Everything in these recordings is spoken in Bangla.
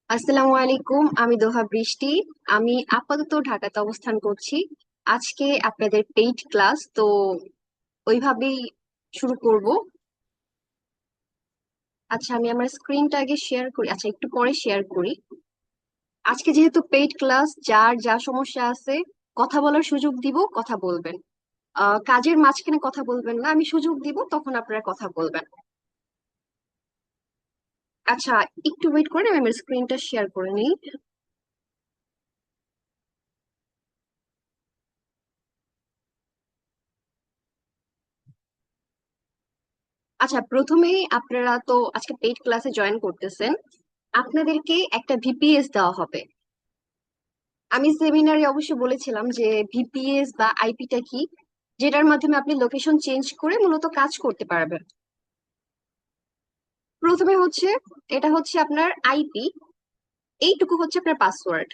আসসালামু আলাইকুম, আমি দোহা বৃষ্টি। আমি আপাতত ঢাকাতে অবস্থান করছি। আজকে আপনাদের পেইড ক্লাস তো ওইভাবেই শুরু করব। আচ্ছা, আমি আমার স্ক্রিনটা আগে শেয়ার করি, আচ্ছা একটু পরে শেয়ার করি। আজকে যেহেতু পেইড ক্লাস, যার যা সমস্যা আছে কথা বলার সুযোগ দিব, কথা বলবেন। কাজের মাঝখানে কথা বলবেন না, আমি সুযোগ দিব তখন আপনারা কথা বলবেন। আচ্ছা, একটু ওয়েট করে আমি আমার স্ক্রিনটা শেয়ার করে নিই। আচ্ছা, প্রথমেই আপনারা তো আজকে পেইড ক্লাসে জয়েন করতেছেন, আপনাদেরকে একটা ভিপিএস দেওয়া হবে। আমি সেমিনারে অবশ্য বলেছিলাম যে ভিপিএস বা আইপিটা কি, যেটার মাধ্যমে আপনি লোকেশন চেঞ্জ করে মূলত কাজ করতে পারবেন। প্রথমে হচ্ছে, এটা হচ্ছে আপনার আইপি, এইটুকু হচ্ছে আপনার পাসওয়ার্ড।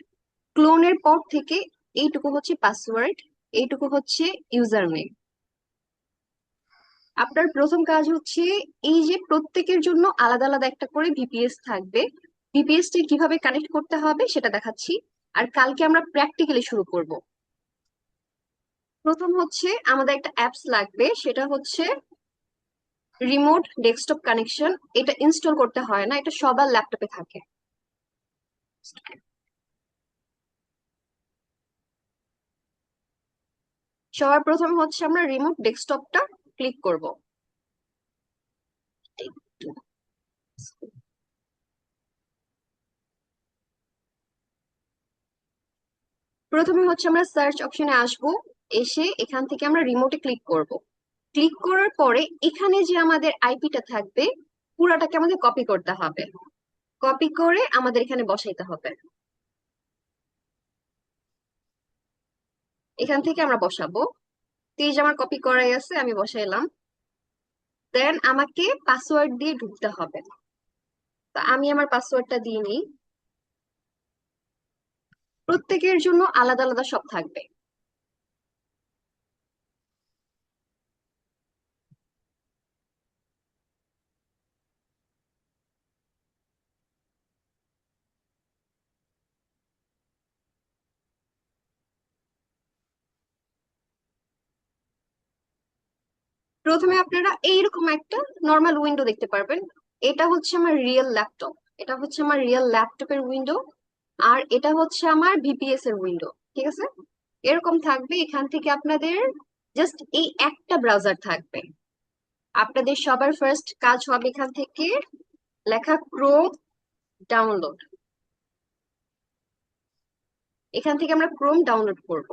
ক্লোনের পর থেকে এইটুকু হচ্ছে পাসওয়ার্ড, এইটুকু হচ্ছে ইউজার নেম। আপনার প্রথম কাজ হচ্ছে, এই যে প্রত্যেকের জন্য আলাদা আলাদা একটা করে ভিপিএস থাকবে, ভিপিএস টি কিভাবে কানেক্ট করতে হবে সেটা দেখাচ্ছি। আর কালকে আমরা প্র্যাকটিক্যালি শুরু করব। প্রথম হচ্ছে আমাদের একটা অ্যাপস লাগবে, সেটা হচ্ছে রিমোট ডেস্কটপ কানেকশন। এটা ইনস্টল করতে হয় না, এটা সবার ল্যাপটপে থাকে। সবার প্রথম হচ্ছে আমরা রিমোট ডেস্কটপটা ক্লিক করব। প্রথমে হচ্ছে আমরা সার্চ অপশনে আসব, এসে এখান থেকে আমরা রিমোটে ক্লিক করব। ক্লিক করার পরে এখানে যে আমাদের আইপিটা থাকবে, পুরাটাকে আমাদের কপি করতে হবে। কপি করে আমাদের এখানে বসাইতে হবে। এখান থেকে আমরা বসাবো। তো এই যে আমার কপি করাই আছে, আমি বসাইলাম। দেন আমাকে পাসওয়ার্ড দিয়ে ঢুকতে হবে। তো আমি আমার পাসওয়ার্ডটা দিয়ে নিই। প্রত্যেকের জন্য আলাদা আলাদা সব থাকবে। প্রথমে আপনারা এইরকম একটা নর্মাল উইন্ডো দেখতে পারবেন। এটা হচ্ছে আমার রিয়েল ল্যাপটপ, এটা হচ্ছে আমার রিয়েল ল্যাপটপের উইন্ডো। আর এটা হচ্ছে আমার ভিপিএস এর উইন্ডো। ঠিক আছে, এরকম থাকবে। এখান থেকে আপনাদের জাস্ট এই একটা ব্রাউজার থাকবে। আপনাদের সবার ফার্স্ট কাজ হবে এখান থেকে লেখা ক্রোম ডাউনলোড। এখান থেকে আমরা ক্রোম ডাউনলোড করব।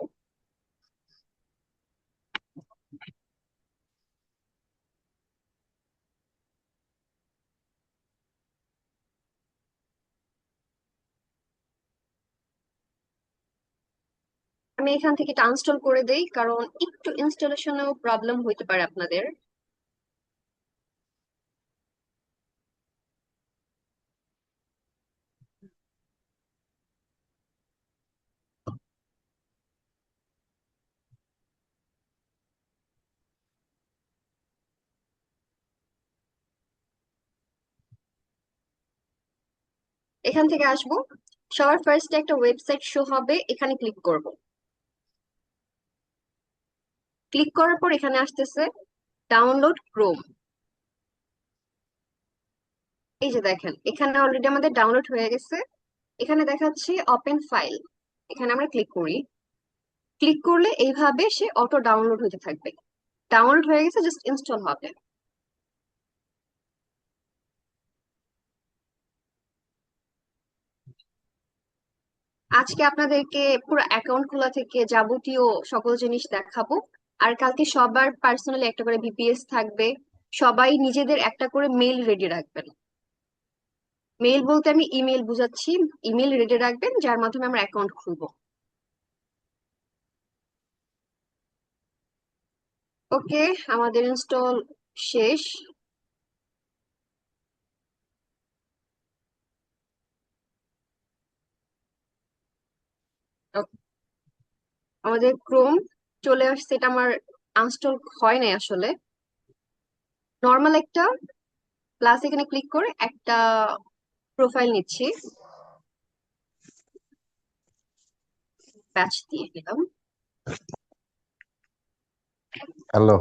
আমি এখান থেকে এটা আনস্টল করে দেই, কারণ একটু ইনস্টলেশনেও প্রবলেম হইতে পারে আপনাদের। এখান থেকে আসবো, সবার ফার্স্টে একটা ওয়েবসাইট শো হবে, এখানে ক্লিক করব। ক্লিক করার পর এখানে আসতেছে ডাউনলোড ক্রোম। এই যে দেখেন, এখানে অলরেডি আমাদের ডাউনলোড হয়ে গেছে। এখানে দেখাচ্ছে ওপেন ফাইল, এখানে আমরা ক্লিক করি। ক্লিক করলে এইভাবে সে অটো ডাউনলোড হতে থাকবে। ডাউনলোড হয়ে গেছে, জাস্ট ইনস্টল হবে। আজকে আপনাদেরকে পুরো অ্যাকাউন্ট খোলা থেকে যাবতীয় সকল জিনিস দেখাবো। আর কালকে সবার পার্সোনালি একটা করে ভিপিএস থাকবে। সবাই নিজেদের একটা করে মেইল রেডি রাখবেন। মেইল বলতে আমি ইমেল বুঝাচ্ছি। ইমেল রেডি রাখবেন যার মাধ্যমে আমরা অ্যাকাউন্ট খুলবো। ওকে, আমাদের ইনস্টল শেষ। ও- আমাদের ক্রোম চলে আসছে, এটা আমার আনস্টল হয় নাই আসলে। নর্মাল একটা প্লাস এখানে ক্লিক করে একটা প্রোফাইল নিচ্ছি। প্যাচ দিয়ে দিলাম। হ্যালো।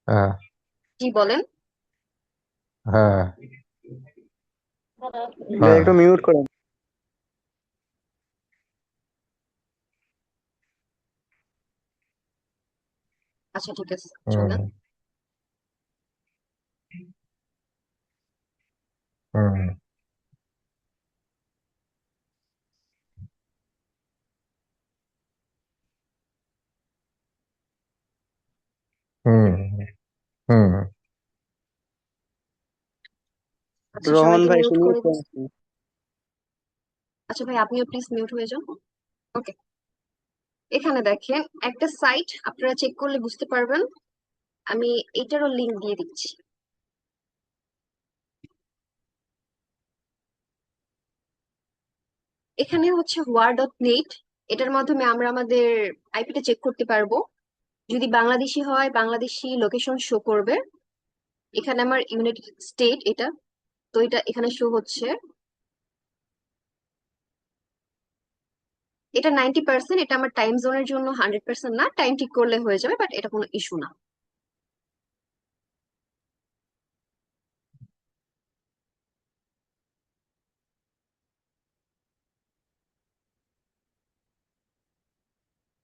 হ্যাঁ। জি বলেন। হ্যাঁ। ভাই হ্যাঁ। একটু মিউট করেন। আচ্ছা ঠিক আছে, হুম। চলেন। হুম। হুম। হুম। আচ্ছা রোহন সবাইকে ভাই একটু মিউট মিউট করে করেন। দিচ্ছি। আচ্ছা ভাই, আপনিও প্লিজ মিউট হয়ে যান। ওকে, এখানে দেখেন একটা সাইট, আপনারা চেক করলে বুঝতে পারবেন। আমি এটারও লিংক দিয়ে দিচ্ছি। এখানে হচ্ছে war.net। এটার মাধ্যমে আমরা আমাদের আইপিটা চেক করতে পারবো। যদি বাংলাদেশি হয়, বাংলাদেশি লোকেশন শো করবে। এখানে আমার ইউনাইটেড স্টেট এটা, তো এটা এখানে শো হচ্ছে। এটা 90%, এটা আমার টাইম জোনের জন্য 100% না, টাইম ঠিক করলে হয়ে যাবে, বাট এটা কোনো ইস্যু না।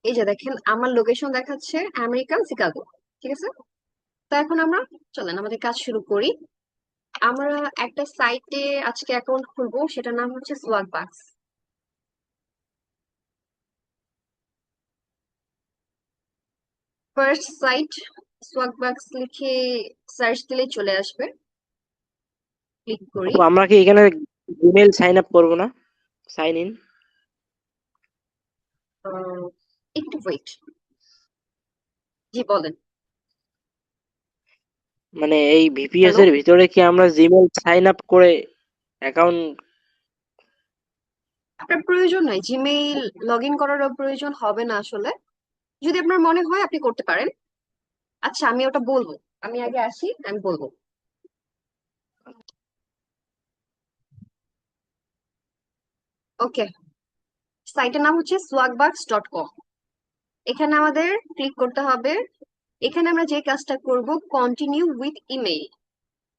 এই যে দেখেন আমার লোকেশন দেখাচ্ছে আমেরিকান শিকাগো। ঠিক আছে, তো এখন আমরা চলেন আমাদের কাজ শুরু করি। আমরা একটা সাইটে আজকে অ্যাকাউন্ট খুলবো, সেটার নাম হচ্ছে সোয়াগ বাক্স। ফার্স্ট সাইট সোয়াগ বাক্স লিখে সার্চ দিলে চলে আসবে। ক্লিক করি। আপু আমরা কি এখানে জিমেইল সাইন আপ করবো না? Sign in? আহ, একটু ওয়েট। জি বলেন। মানে এই ভিপিএস হ্যালো। এর ভিতরে কি আমরা জিমেইল সাইন আপ করে অ্যাকাউন্ট? আপনার প্রয়োজন নাই, জিমেইল লগ ইন করারও প্রয়োজন হবে না আসলে। যদি আপনার মনে হয় আপনি করতে পারেন। আচ্ছা আমি ওটা বলবো, আমি আগে আসি, আমি বলবো। ওকে, সাইটের নাম হচ্ছে swagbucks.com। এখানে আমাদের ক্লিক করতে হবে। এখানে আমরা যে কাজটা করব, কন্টিনিউ উইথ ইমেইল।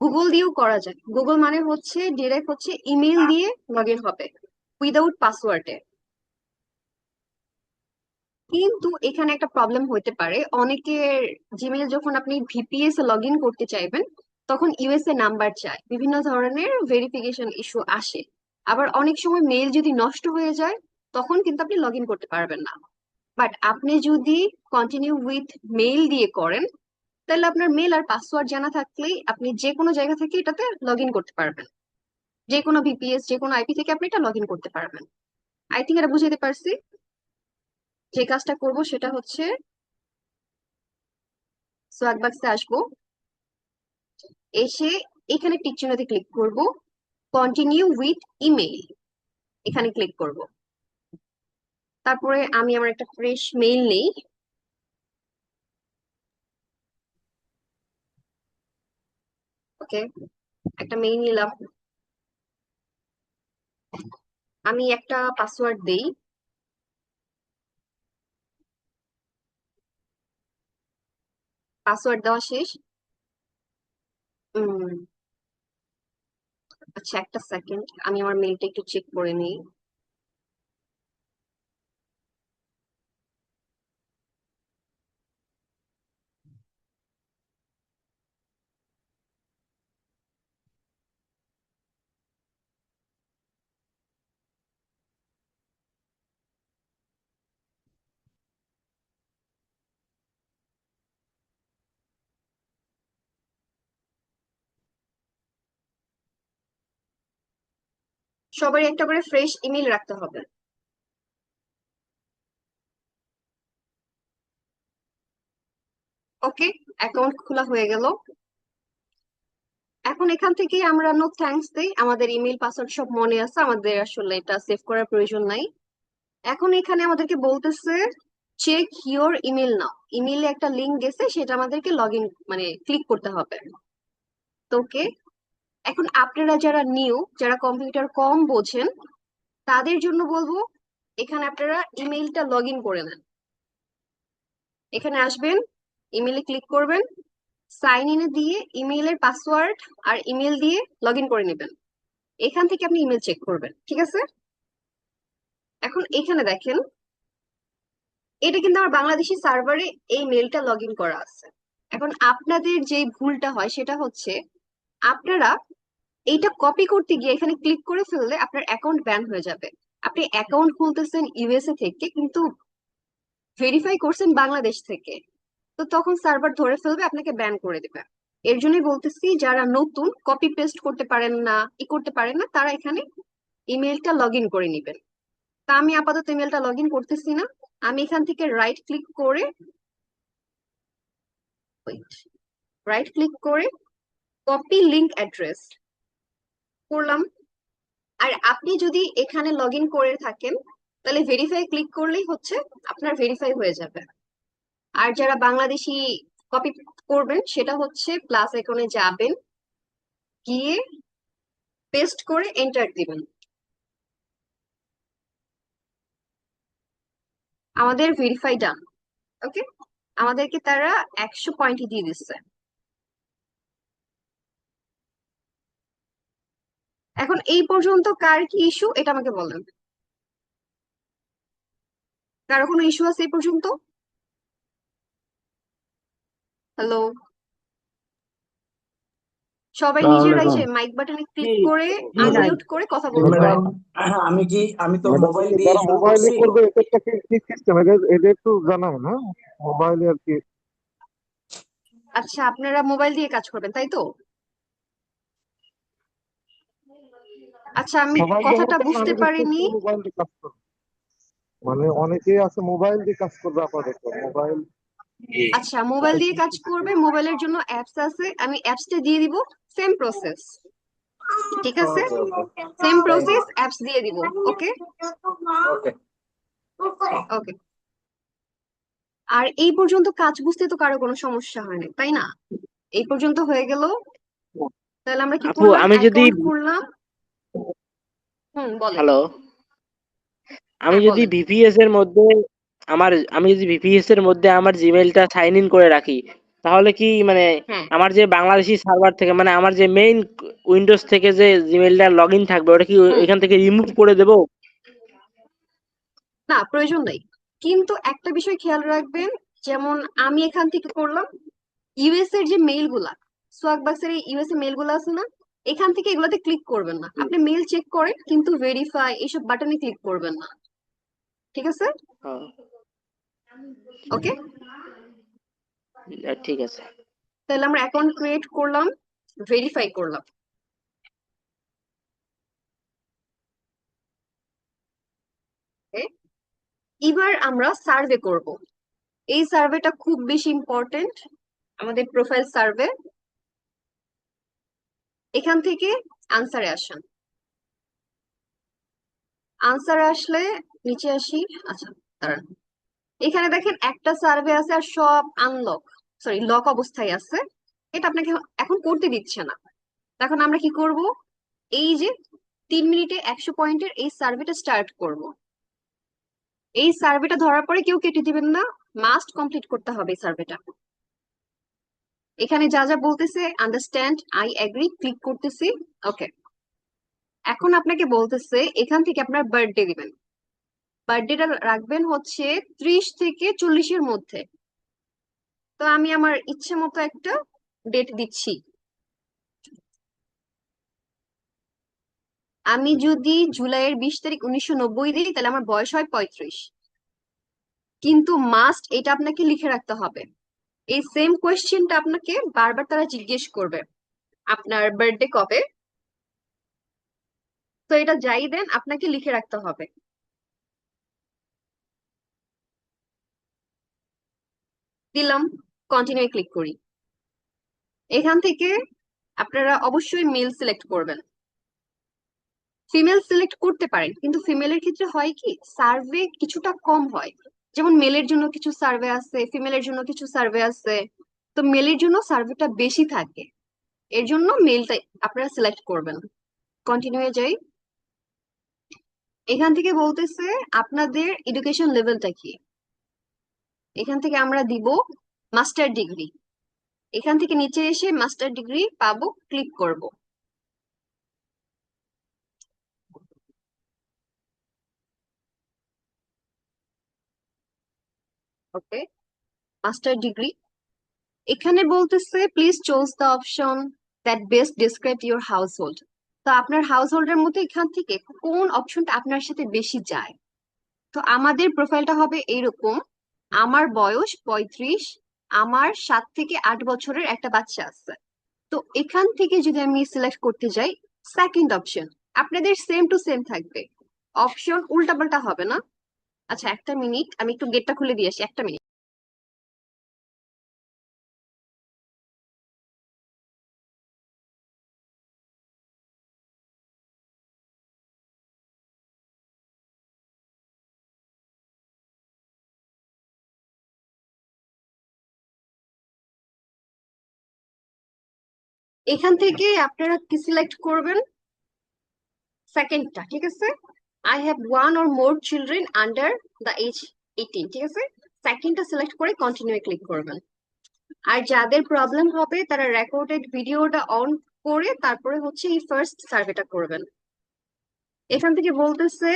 গুগল দিয়েও করা যায়, গুগল মানে হচ্ছে ডিরেক্ট হচ্ছে ইমেইল দিয়ে লগ ইন হবে উইদাউট পাসওয়ার্ডে। কিন্তু এখানে একটা প্রবলেম হতে পারে, অনেকের জিমেইল যখন আপনি ভিপিএস এ লগ ইন করতে চাইবেন, তখন ইউএসএ নাম্বার চায়, বিভিন্ন ধরনের ভেরিফিকেশন ইস্যু আসে। আবার অনেক সময় মেইল যদি নষ্ট হয়ে যায়, তখন কিন্তু আপনি লগ ইন করতে পারবেন না। বাট আপনি যদি কন্টিনিউ উইথ মেইল দিয়ে করেন, তাহলে আপনার মেল আর পাসওয়ার্ড জানা থাকলেই আপনি যে কোনো জায়গা থেকে এটাতে লগ ইন করতে পারবেন। যে কোনো ভিপিএস, যে কোনো আইপি থেকে আপনি এটা লগ ইন করতে পারবেন। আই থিঙ্ক এটা বুঝাতে পারছি। যে কাজটা করব সেটা হচ্ছে সোয়াগ বাক্সে আসবো, এসে এখানে টিক চিহ্নতে ক্লিক করব, কন্টিনিউ উইথ ইমেইল এখানে ক্লিক করব। তারপরে আমি আমার একটা ফ্রেশ মেইল নেই। ওকে, একটা মেইল নিলাম। আমি একটা পাসওয়ার্ড দেই। পাসওয়ার্ড দেওয়া শেষ। উম আচ্ছা একটা সেকেন্ড, আমি আমার মেইলটা একটু চেক করে নিই। সবারই একটা করে ফ্রেশ ইমেল রাখতে হবে। ওকে, অ্যাকাউন্ট খোলা হয়ে গেল। এখন এখান থেকে আমরা নো থ্যাঙ্কস দেই, আমাদের ইমেল পাসওয়ার্ড সব মনে আছে, আমাদের আসলে এটা সেভ করার প্রয়োজন নাই। এখন এখানে আমাদেরকে বলতেছে চেক ইওর ইমেল নাও। ইমেইলে একটা লিংক গেছে, সেটা আমাদেরকে লগ ইন মানে ক্লিক করতে হবে। তো ওকে, এখন আপনারা যারা নিউ, যারা কম্পিউটার কম বোঝেন, তাদের জন্য বলবো এখানে আপনারা ইমেইলটা লগ ইন করে নেন। এখানে আসবেন, ইমেইলে ক্লিক করবেন, সাইন ইনে দিয়ে ইমেইলের পাসওয়ার্ড আর ইমেল দিয়ে লগ ইন করে নেবেন। এখান থেকে আপনি ইমেল চেক করবেন, ঠিক আছে? এখন এখানে দেখেন, এটা কিন্তু আমার বাংলাদেশি সার্ভারে এই মেলটা লগ ইন করা আছে। এখন আপনাদের যে ভুলটা হয় সেটা হচ্ছে, আপনারা এইটা কপি করতে গিয়ে এখানে ক্লিক করে ফেললে আপনার অ্যাকাউন্ট ব্যান হয়ে যাবে। আপনি অ্যাকাউন্ট খুলতেছেন ইউএসএ থেকে, কিন্তু ভেরিফাই করছেন বাংলাদেশ থেকে, তো তখন সার্ভার ধরে ফেলবে, আপনাকে ব্যান করে দেবে। এর জন্যই বলতেছি, যারা নতুন কপি পেস্ট করতে পারেন না, করতে পারেন না, তারা এখানে ইমেলটা লগ ইন করে নিবেন। তা আমি আপাতত ইমেলটা লগ ইন করতেছি না। আমি এখান থেকে রাইট ক্লিক করে কপি লিংক অ্যাড্রেস করলাম। আর আপনি যদি এখানে লগ ইন করে থাকেন, তাহলে ভেরিফাই ক্লিক করলেই হচ্ছে আপনার ভেরিফাই হয়ে যাবে। আর যারা বাংলাদেশি কপি করবেন, সেটা হচ্ছে প্লাস আইকনে যাবেন, গিয়ে পেস্ট করে এন্টার দিবেন। আমাদের ভেরিফাই ডান। ওকে, আমাদেরকে তারা 100 পয়েন্ট দিয়ে দিচ্ছে। এখন এই পর্যন্ত কার কি ইস্যু এটা আমাকে বলেন। কারো কোনো ইস্যু আছে এই পর্যন্ত? হ্যালো, সবাই নিজেরা এই আসসালামাইকুম। যে মাইক বাটনে কি ক্লিক করে কি নাই আনমিউট করে কথা বলতে ম্যাডাম, পারেন। আমি তো ম্যাডাম মোবাইল দিয়ে যারা শুরু মোবাইলে করছি। করবে এটা কি কি সিস্টেম, এটা এটা একটু জানাও না, মোবাইলে আর কি। আচ্ছা, আপনারা মোবাইল দিয়ে কাজ করবেন তাই তো? আচ্ছা, আমি মোবাইল কথাটা ব্যবহার করলে বুঝতে আমি বিশেষ পারিনি। করে মোবাইল দিয়ে কাজ করবো, মানে অনেকেই আছে মোবাইল দিয়ে কাজ করবে আপাতত মোবাইল। আচ্ছা, মোবাইল দিয়ে কাজ করবে, মোবাইলের জন্য অ্যাপস আছে, আমি অ্যাপসটা দিয়ে দিব। সেম প্রসেস, ঠিক আছে? Okay okay same thank process, apps দিয়ে দিব। Okay you okay. ওকে। আর এই পর্যন্ত কাজ বুঝতে তো কারো কোনো সমস্যা হয়নি, তাই না? এই পর্যন্ত হয়ে গেল। তাহলে আমরা কি আপু করলাম, আমি যদি অ্যাকাউন্ট করলাম। বলেন। হ্যালো, আমি হ্যাঁ, যদি বলেন। ভিপিএস এর মধ্যে আমি যদি ভিপিএস এর মধ্যে আমার জিমেইলটা সাইন ইন করে রাখি, তাহলে কি মানে হ্যাঁ। আমার যে বাংলাদেশি সার্ভার থেকে, মানে আমার যে মেইন উইন্ডোজ থেকে যে জিমেইলটা লগ ইন থাকবে, ওটা কি হুম। এখান থেকে রিমুভ করে দেবো? না, প্রয়োজন নেই। কিন্তু একটা বিষয় খেয়াল রাখবেন, যেমন আমি এখান থেকে করলাম, ইউএস এর যে মেইল গুলা, সোয়াগবাক্সের এই ইউএসএ মেইল গুলা আছে না, এখান থেকে এগুলাতে ক্লিক করবেন না। আপনি মেইল চেক করেন, কিন্তু ভেরিফাই এইসব বাটনে ক্লিক করবেন না, ঠিক আছে? হ্যাঁ, ওকে, ঠিক আছে। তাহলে আমরা অ্যাকাউন্ট ক্রিয়েট করলাম, ভেরিফাই করলাম। Okay? এবার আমরা সার্ভে করব। এই সার্ভেটা খুব বেশি ইম্পর্টেন্ট, আমাদের প্রোফাইল সার্ভে। এখান থেকে আনসারে আসেন। আনসারে আসলে নিচে আসি। আচ্ছা, দাঁড়ান। এখানে দেখেন একটা সার্ভে আছে আর সব লক অবস্থায় আছে। এটা আপনাকে এখন করতে দিচ্ছে না। এখন আমরা কি করব, এই যে 3 মিনিটে 100 পয়েন্টের এই সার্ভেটা স্টার্ট করব। এই সার্ভেটা ধরার পরে কেউ কেটে দিবেন না, মাস্ট কমপ্লিট করতে হবে এই সার্ভেটা। এখানে যা যা বলতেছে, আন্ডারস্ট্যান্ড, আই এগ্রি, ক্লিক করতেছি। ওকে, এখন আপনাকে বলতেছে এখান থেকে আপনার বার্থডে দিবেন। বার্থডেটা রাখবেন হচ্ছে 30 থেকে 40-এর মধ্যে। তো আমি আমার ইচ্ছে মতো একটা ডেট দিচ্ছি। আমি যদি জুলাইয়ের 20 তারিখ 1990 দিই, তাহলে আমার বয়স হয় 35। কিন্তু মাস্ট এটা আপনাকে লিখে রাখতে হবে। এই সেম কোয়েশ্চেনটা আপনাকে বারবার তারা জিজ্ঞেস করবে, আপনার বার্থডে কবে। তো এটা যাই দেন, আপনাকে লিখে রাখতে হবে। দিলাম, কন্টিনিউ ক্লিক করি। এখান থেকে আপনারা অবশ্যই মেল সিলেক্ট করবেন। ফিমেল সিলেক্ট করতে পারেন, কিন্তু ফিমেলের ক্ষেত্রে হয় কি, সার্ভে কিছুটা কম হয়। যেমন মেলের জন্য কিছু সার্ভে আছে, ফিমেলের জন্য কিছু সার্ভে আছে। তো মেলের জন্য সার্ভেটা বেশি থাকে, এর জন্য মেলটা আপনারা সিলেক্ট করবেন। কন্টিনিউ যাই। এখান থেকে বলতেছে আপনাদের এডুকেশন লেভেলটা কি। এখান থেকে আমরা দিব মাস্টার ডিগ্রি। এখান থেকে নিচে এসে মাস্টার ডিগ্রি পাবো, ক্লিক করব। ওকে, মাস্টার ডিগ্রি। এখানে বলতেছে please choose the option that best describe your house hold. তো আপনার হাউস হোল্ডের মধ্যে এখান থেকে কোন অপশনটা আপনার সাথে বেশি যায়। তো আমাদের প্রোফাইলটা হবে এইরকম, আমার বয়স 35, আমার 7 থেকে 8 বছরের একটা বাচ্চা আছে। তো এখান থেকে যদি আমি সিলেক্ট করতে যাই সেকেন্ড অপশন, আপনাদের সেম টু সেম থাকবে, অপশন উল্টাপাল্টা হবে না। আচ্ছা একটা মিনিট, আমি একটু গেটটা খুলে দিয়ে আসি, একটা মিনিট। এখান থেকে আপনারা কি সিলেক্ট করবেন, সেকেন্ডটা, ঠিক আছে। I have one or more children under the age 18, ঠিক আছে। সেকেন্ডটা সিলেক্ট করে কন্টিনিউ ক্লিক করবেন। আর যাদের প্রবলেম হবে তারা রেকর্ডেড ভিডিওটা অন করে তারপরে হচ্ছে এই ফার্স্ট সার্ভেটা করবেন। এখান থেকে বলতেছে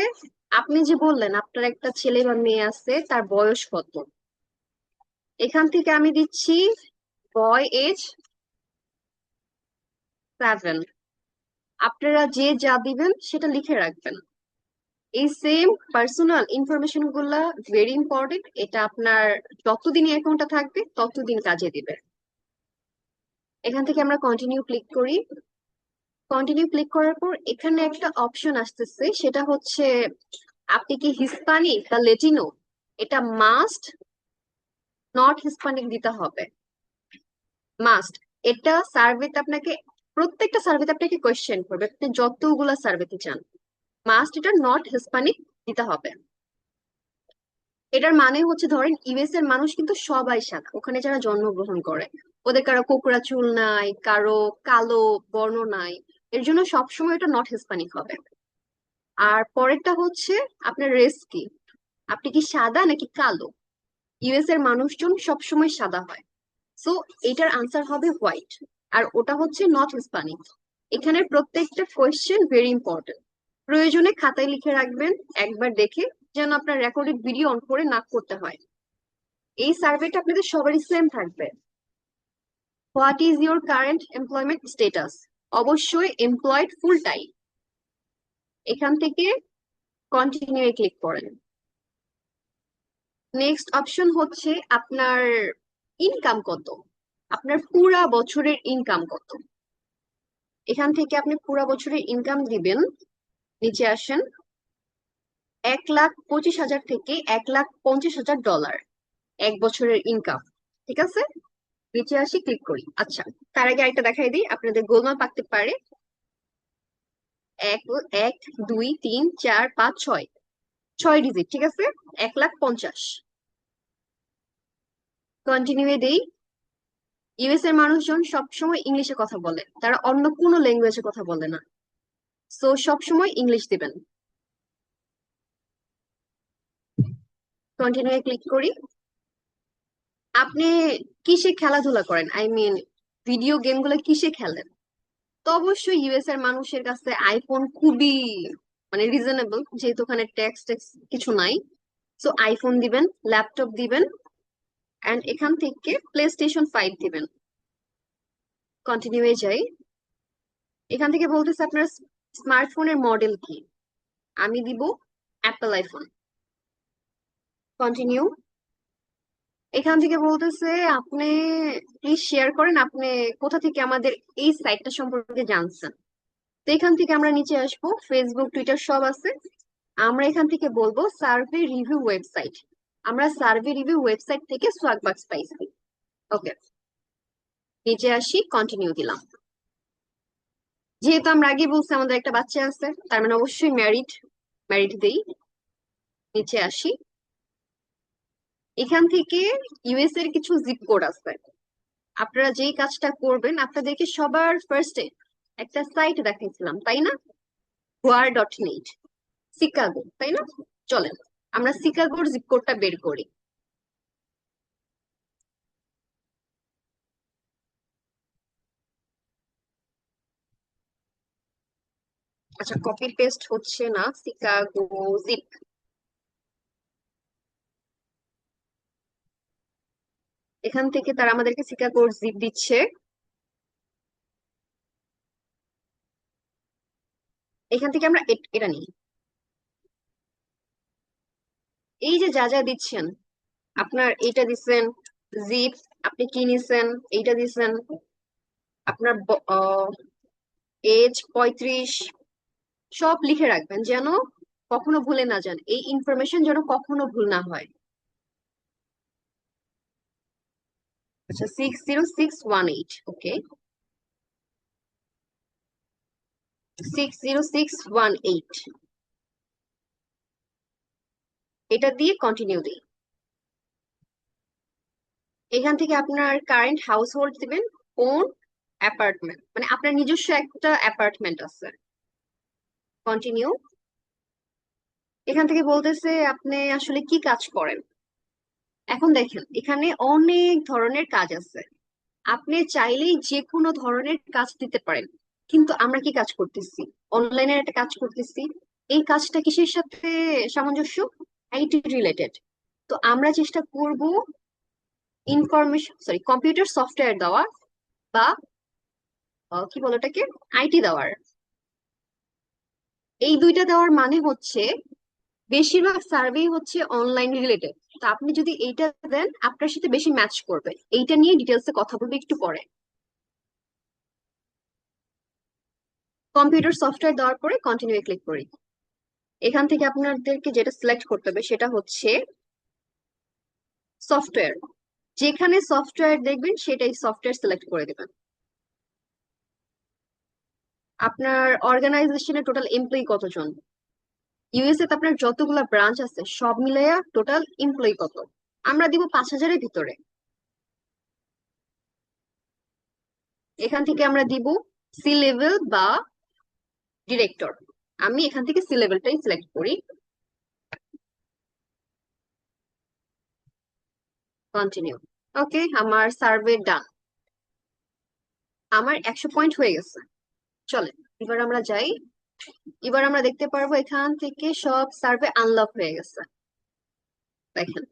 আপনি যে বললেন আপনার একটা ছেলে বা মেয়ে আছে, তার বয়স কত। এখান থেকে আমি দিচ্ছি বয় এজ 7। আপনারা যে যা দিবেন সেটা লিখে রাখবেন। এই সেম পার্সোনাল ইনফরমেশন গুলা ভেরি ইম্পর্টেন্ট, এটা আপনার যতদিন অ্যাকাউন্টটা থাকবে ততদিন কাজে দিবে। এখান থেকে আমরা কন্টিনিউ ক্লিক করি। কন্টিনিউ ক্লিক করার পর এখানে একটা অপশন আসতেছে, সেটা হচ্ছে আপনি কি হিস্পানিক বা লেটিনো। এটা মাস্ট নট হিস্পানিক দিতে হবে, মাস্ট। এটা সার্ভেতে আপনাকে, প্রত্যেকটা সার্ভেতে আপনাকে কোয়েশ্চেন করবে, আপনি যতগুলা সার্ভেতে চান মাস্ট এটা নট হিস্পানিক দিতে হবে। এটার মানে হচ্ছে ধরেন ইউএস এর মানুষ কিন্তু সবাই সাদা, ওখানে যারা জন্মগ্রহণ করে ওদের কারো কোকড়া চুল নাই, কারো কালো বর্ণ নাই, এর জন্য সবসময় এটা নট হিস্পানিক হবে। আর পরেরটা হচ্ছে আপনার রেস কি, আপনি কি সাদা নাকি কালো। ইউএস এর মানুষজন সবসময় সাদা হয়, সো এটার আনসার হবে হোয়াইট। আর ওটা হচ্ছে নট হিস্পানিক। এখানের প্রত্যেকটা কোয়েশ্চেন ভেরি ইম্পর্টেন্ট, প্রয়োজনে খাতায় লিখে রাখবেন একবার দেখে, যেন আপনার রেকর্ডেড ভিডিও অন করে না করতে হয়। এই সার্ভেটা আপনাদের সবারই সেম থাকবে। What is your current employment status, অবশ্যই এমপ্লয়েড ফুল টাইম। এখান থেকে কন্টিনিউ ক্লিক করেন। নেক্সট অপশন হচ্ছে আপনার ইনকাম কত, আপনার পুরা বছরের ইনকাম কত। এখান থেকে আপনি পুরা বছরের ইনকাম দিবেন। নিচে আসেন, 1,25,000 থেকে $1,50,000 এক বছরের ইনকাম, ঠিক আছে। নিচে আসি, ক্লিক করি। আচ্ছা, তার আগে একটা দেখাই দিই, আপনাদের গোলমাল পাকতে পারে। এক এক 2 3 4 5 6, 6 ডিজিট, ঠিক আছে। 1,50,000। কন্টিনিউ দেই। ইউএস এর মানুষজন সবসময় ইংলিশে কথা বলে, তারা অন্য কোনো ল্যাঙ্গুয়েজে কথা বলে না, সো সবসময় ইংলিশ দিবেন। কন্টিনিউ ক্লিক করি। আপনি কিসে খেলাধুলা করেন, আই মিন ভিডিও গেম গুলো কিসে খেলেন। তো অবশ্যই ইউএস এর মানুষের কাছে আইফোন খুবই মানে রিজনেবল, যেহেতু ওখানে ট্যাক্স ট্যাক্স কিছু নাই, সো আইফোন দিবেন, ল্যাপটপ দিবেন, এন্ড এখান থেকে প্লে স্টেশন 5 দিবেন। কন্টিনিউ যাই। এখান থেকে বলতেছে আপনার স্মার্টফোনের মডেল কি, আমি দিব অ্যাপল আইফোন। কন্টিনিউ। এখান থেকে বলতেছে আপনি প্লিজ শেয়ার করেন আপনি কোথা থেকে আমাদের এই সাইটটা সম্পর্কে জানছেন। তো এখান থেকে আমরা নিচে আসবো, ফেসবুক টুইটার সব আছে। আমরা এখান থেকে বলবো সার্ভে রিভিউ ওয়েবসাইট, আমরা সার্ভে রিভিউ ওয়েবসাইট থেকে সোয়াগ বাক্স পাইছি। ওকে, নিচে আসি, কন্টিনিউ দিলাম। যেহেতু আমরা আগে বলছি আমাদের একটা বাচ্চা আছে, তার মানে অবশ্যই ম্যারিড, ম্যারিড দেই। নিচে আসি। এখান থেকে ইউএস এর কিছু জিপ কোড আছে, আপনারা যেই কাজটা করবেন, আপনাদেরকে সবার ফার্স্টে একটা সাইট দেখাইছিলাম তাই না, হোয়ার ডট নেট। শিকাগো, তাই না? চলেন আমরা শিকাগোর জিপ কোডটা বের করি। আচ্ছা, কপি পেস্ট হচ্ছে না, শিকাগো জিপ। এখান থেকে তারা আমাদেরকে শিকাগোর জিপ দিচ্ছে। এখান থেকে আমরা এটা নিই। এই যে যা যা দিচ্ছেন, আপনার এইটা দিচ্ছেন জিপ, আপনি কি নিছেন, এইটা দিচ্ছেন, আপনার এজ 35, সব লিখে রাখবেন যেন কখনো ভুলে না যান, এই ইনফরমেশন যেন কখনো ভুল না হয়। আচ্ছা, 60618, ওকে, 60618, এটা দিয়ে কন্টিনিউ দিই। এখান থেকে আপনার কারেন্ট হাউস হোল্ড দিবেন, কোন অ্যাপার্টমেন্ট, মানে আপনার নিজস্ব একটা অ্যাপার্টমেন্ট আছে, কন্টিনিউ। এখান থেকে বলতেছে আপনি আসলে কি কাজ করেন। এখন দেখেন এখানে অনেক ধরনের কাজ আছে, আপনি চাইলেই যে কোনো ধরনের কাজ দিতে পারেন, কিন্তু আমরা কি কাজ করতেছি? অনলাইনের একটা কাজ করতেছি। এই কাজটা কিসের সাথে সামঞ্জস্য? IT related. তো আমরা চেষ্টা করব ইনফরমেশন, সরি, কম্পিউটার সফটওয়্যার দেওয়া, বা কি বলে ওটাকে, আইটি দেওয়ার। এই দুইটা দেওয়ার মানে হচ্ছে বেশিরভাগ সার্ভে হচ্ছে অনলাইন রিলেটেড। তো আপনি যদি এইটা দেন আপনার সাথে বেশি ম্যাচ করবে। এইটা নিয়ে ডিটেলসে কথা বলবো একটু পরে। কম্পিউটার সফটওয়্যার দেওয়ার পরে কন্টিনিউ ক্লিক করি। এখান থেকে আপনাদেরকে যেটা সিলেক্ট করতে হবে সেটা হচ্ছে সফটওয়্যার। যেখানে সফটওয়্যার দেখবেন সেটাই সফটওয়্যার সিলেক্ট করে দেবেন। আপনার অর্গানাইজেশনের টোটাল এমপ্লয়ি কতজন? ইউএসএ তে আপনার যতগুলা ব্রাঞ্চ আছে সব মিলাইয়া টোটাল এমপ্লয়ি কত? আমরা দিব 5,000-এর ভিতরে। এখান থেকে আমরা দিব সি লেভেল বা ডিরেক্টর। আমি এখান থেকে সি লেভেলটাই সিলেক্ট করি, কন্টিনিউ। ওকে, আমার সার্ভে ডান। আমার 100 পয়েন্ট হয়ে গেছে। চলেন এবার আমরা যাই। এবার আমরা দেখতে পারবো এখান থেকে সব সার্ভে আনলক হয়ে গেছে। দেখেন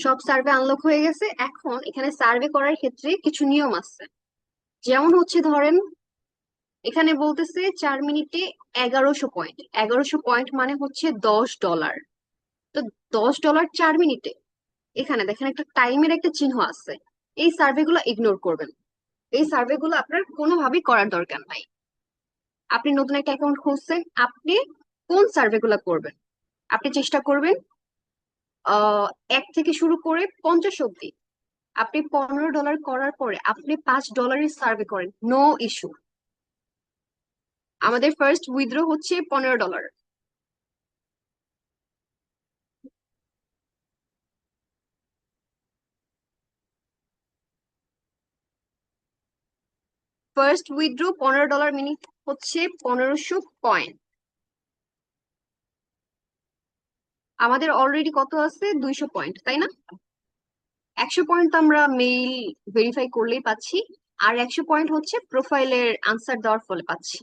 সব সার্ভে আনলক হয়ে গেছে। এখন এখানে সার্ভে করার ক্ষেত্রে কিছু নিয়ম আছে। যেমন হচ্ছে ধরেন এখানে বলতেছে 4 মিনিটে 1100 পয়েন্ট। 1100 পয়েন্ট মানে হচ্ছে $10। তো $10 4 মিনিটে। এখানে দেখেন একটা টাইমের একটা চিহ্ন আছে। এই সার্ভে গুলো ইগনোর করবেন। এই সার্ভে গুলো আপনার কোনোভাবেই করার দরকার নাই। আপনি নতুন একটা অ্যাকাউন্ট খুলছেন, আপনি কোন সার্ভে গুলো করবেন? আপনি চেষ্টা করবেন 1 থেকে শুরু করে 50 অব্দি। আপনি $15 করার পরে আপনি $5 সার্ভে করেন, নো ইস্যু। আমাদের ফার্স্ট উইথড্র হচ্ছে $15। ফার্স্ট উইথড্র $15, মিনিট হচ্ছে 1500 পয়েন্ট। আমাদের অলরেডি কত আছে? 200 পয়েন্ট, তাই না? 100 পয়েন্ট আমরা মেইল ভেরিফাই করলেই পাচ্ছি, আর 100 পয়েন্ট হচ্ছে প্রোফাইলের আনসার দেওয়ার ফলে পাচ্ছি।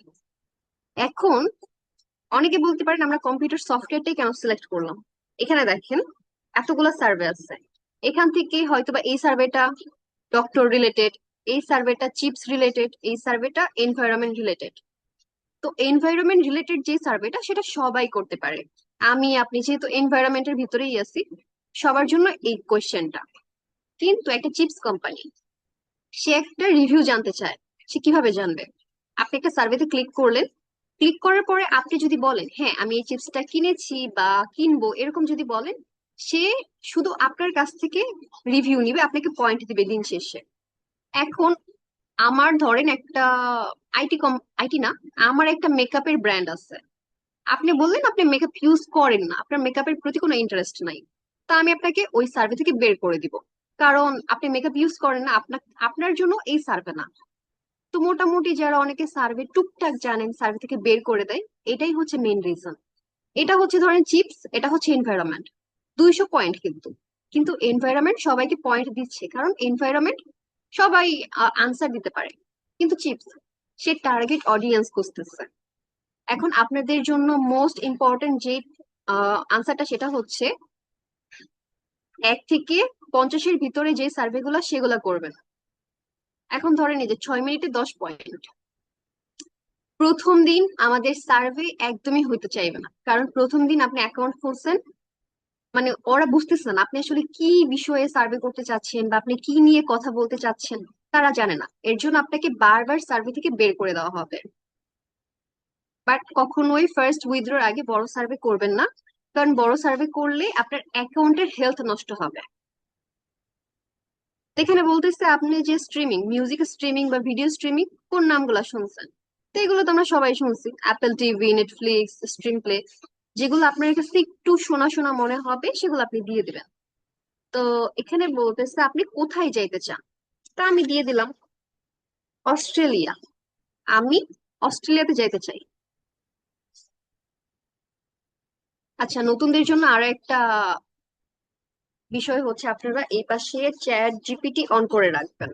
এখন অনেকে বলতে পারেন আমরা কম্পিউটার সফটওয়্যারটাই কেন সিলেক্ট করলাম। এখানে দেখেন এতগুলো সার্ভে আছে, এখান থেকে হয়তোবা এই সার্ভেটা ডক্টর রিলেটেড, এই সার্ভেটা চিপস রিলেটেড, এই সার্ভেটা এনভায়রনমেন্ট রিলেটেড। তো এনভায়রনমেন্ট রিলেটেড যে সার্ভেটা সেটা সবাই করতে পারে। আমি আপনি যেহেতু এনভায়রনমেন্টের ভিতরেই আছি, সবার জন্য এই কোয়েশ্চেনটা। কিন্তু একটা চিপস কোম্পানি, সে একটা রিভিউ জানতে চায়, সে কিভাবে জানবে? আপনি একটা সার্ভেতে ক্লিক করলেন, ক্লিক করার পরে আপনি যদি বলেন হ্যাঁ আমি এই চিপসটা কিনেছি বা কিনবো এরকম যদি বলেন, সে শুধু আপনার কাছ থেকে রিভিউ নিবে, আপনাকে পয়েন্ট দিবে দিন শেষে। এখন আমার ধরেন একটা আইটি না, আমার একটা মেকআপের ব্র্যান্ড আছে। আপনি বললেন আপনি মেকআপ ইউজ করেন না, আপনার মেকআপের প্রতি কোনো ইন্টারেস্ট নাই। তা আমি আপনাকে ওই সার্ভে থেকে বের করে দিব, কারণ আপনি মেকআপ ইউজ করেন না, আপনার আপনার জন্য এই সার্ভে না। তো মোটামুটি যারা অনেকে সার্ভে টুকটাক জানেন সার্ভে থেকে বের করে দেয়, এটাই হচ্ছে মেইন রিজন। এটা হচ্ছে ধরেন চিপস, এটা হচ্ছে এনভায়রনমেন্ট, 200 পয়েন্ট কিন্তু। কিন্তু এনভায়রনমেন্ট সবাইকে পয়েন্ট দিচ্ছে কারণ এনভায়রনমেন্ট সবাই আনসার দিতে পারে, কিন্তু চিপস সে টার্গেট অডিয়েন্স খুঁজতেছে। এখন আপনাদের জন্য মোস্ট ইম্পর্টেন্ট যে আনসারটা সেটা হচ্ছে 1 থেকে 50-এর ভিতরে যে সার্ভে গুলা সেগুলা করবেন। এখন ধরেন এই যে 6 মিনিটে 10 পয়েন্ট, প্রথম দিন আমাদের সার্ভে একদমই হইতে চাইবে না, কারণ প্রথম দিন আপনি অ্যাকাউন্ট খুলছেন, মানে ওরা বুঝতেছে না আপনি আসলে কি বিষয়ে সার্ভে করতে চাচ্ছেন বা আপনি কি নিয়ে কথা বলতে চাচ্ছেন, তারা জানে না। এর জন্য আপনাকে বারবার সার্ভে থেকে বের করে দেওয়া হবে। বাট কখনোই ফার্স্ট উইথড্রর আগে বড় সার্ভে করবেন না, কারণ বড় সার্ভে করলে আপনার অ্যাকাউন্টের হেলথ নষ্ট হবে। তো এখানে বলতেছে আপনি যে স্ট্রিমিং, মিউজিক স্ট্রিমিং বা ভিডিও স্ট্রিমিং কোন নামগুলা শুনছেন, তো এগুলো তো আমরা সবাই শুনছি, Apple TV, Netflix, stream play. যেগুলো আপনার কাছে একটু শোনা শোনা মনে হবে সেগুলো আপনি দিয়ে দিবেন। তো এখানে বলতেছে আপনি কোথায় যাইতে চান, তা আমি দিয়ে দিলাম অস্ট্রেলিয়া। আমি অস্ট্রেলিয়াতে যাইতে চাই। আচ্ছা, নতুনদের জন্য আরো একটা বিষয় হচ্ছে আপনারা এই পাশে চ্যাট জিপিটি অন করে রাখবেন।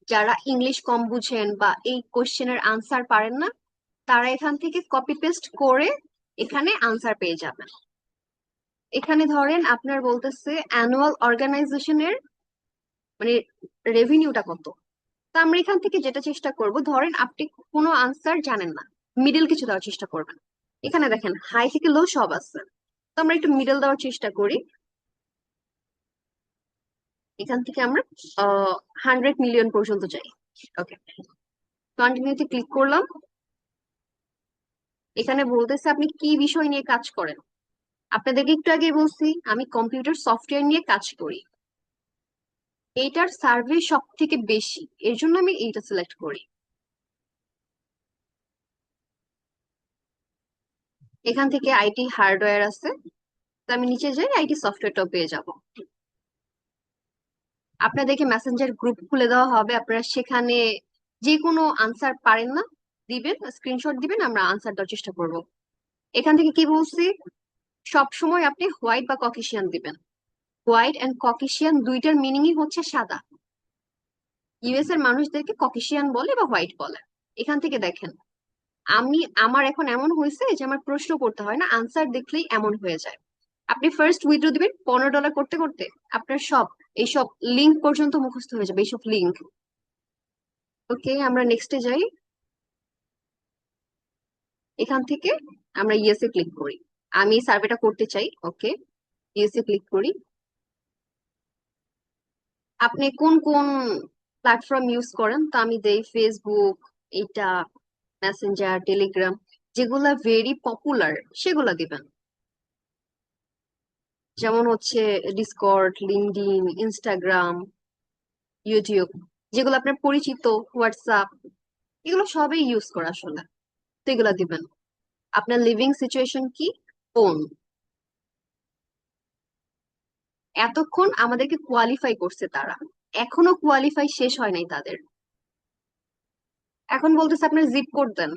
যারা ইংলিশ কম বুঝেন বা এই কোশ্চেনের আনসার পারেন না, তারা এখান থেকে কপি পেস্ট করে এখানে আনসার পেয়ে যাবেন। এখানে ধরেন আপনার বলতেছে অ্যানুয়াল অর্গানাইজেশনের মানে রেভিনিউটা কত। তো আমরা এখান থেকে যেটা চেষ্টা করব, ধরেন আপনি কোনো আনসার জানেন না, মিডল কিছু দেওয়ার চেষ্টা করবেন। এখানে দেখেন হাই থেকে লো সব আছে, তো আমরা একটু মিডল দেওয়ার চেষ্টা করি। এখান থেকে আমরা 100 মিলিয়ন পর্যন্ত যাই। ওকে, কন্টিনিউতে ক্লিক করলাম। এখানে বলতেছে আপনি কি বিষয় নিয়ে কাজ করেন। আপনাদেরকে একটু আগে বলছি আমি কম্পিউটার সফটওয়্যার নিয়ে কাজ করি, এইটার সার্ভে সব থেকে বেশি, এর জন্য আমি এইটা সিলেক্ট করি। এখান থেকে আইটি হার্ডওয়্যার আছে, তো আমি নিচে যাই আইটি সফটওয়্যারটাও পেয়ে যাব। আপনাদেরকে মেসেঞ্জার গ্রুপ খুলে দেওয়া হবে, আপনারা সেখানে যে কোনো আনসার পারেন না দিবেন, স্ক্রিনশট দিবেন, আমরা আনসার দেওয়ার চেষ্টা করব। এখান থেকে কি বলছি, সব সময় আপনি হোয়াইট বা ককেশিয়ান দিবেন। হোয়াইট এন্ড ককেশিয়ান দুইটার মিনিংই হচ্ছে সাদা। ইউএস এর মানুষদেরকে ককেশিয়ান বলে বা হোয়াইট বলে। এখান থেকে দেখেন আমার এখন এমন হয়েছে যে আমার প্রশ্ন করতে হয় না, আনসার দেখলেই এমন হয়ে যায়। আপনি ফার্স্ট উইথড্র দিবেন, $15 করতে করতে আপনার সব এইসব লিঙ্ক পর্যন্ত মুখস্থ হয়ে যাবে, এইসব লিঙ্ক। ওকে, আমরা নেক্সটে যাই। এখান থেকে আমরা ইয়েস এ ক্লিক করি, আমি সার্ভেটা করতে চাই। ওকে, ইয়েস এ ক্লিক করি। আপনি কোন কোন প্ল্যাটফর্ম ইউজ করেন, তো আমি দেই ফেসবুক, এটা মেসেঞ্জার, টেলিগ্রাম, যেগুলা ভেরি পপুলার সেগুলা দিবেন। যেমন হচ্ছে ডিসকর্ড, লিঙ্কডইন, ইনস্টাগ্রাম, ইউটিউব, যেগুলো আপনার পরিচিত, হোয়াটসঅ্যাপ, এগুলো সবই ইউজ করা আসলে, তো এগুলা দিবেন। আপনার লিভিং সিচুয়েশন কি, কোন, এতক্ষণ আমাদেরকে কোয়ালিফাই করছে তারা, এখনো কোয়ালিফাই শেষ হয় নাই তাদের। এখন বলতেছে আপনার জিপ কোড দেন।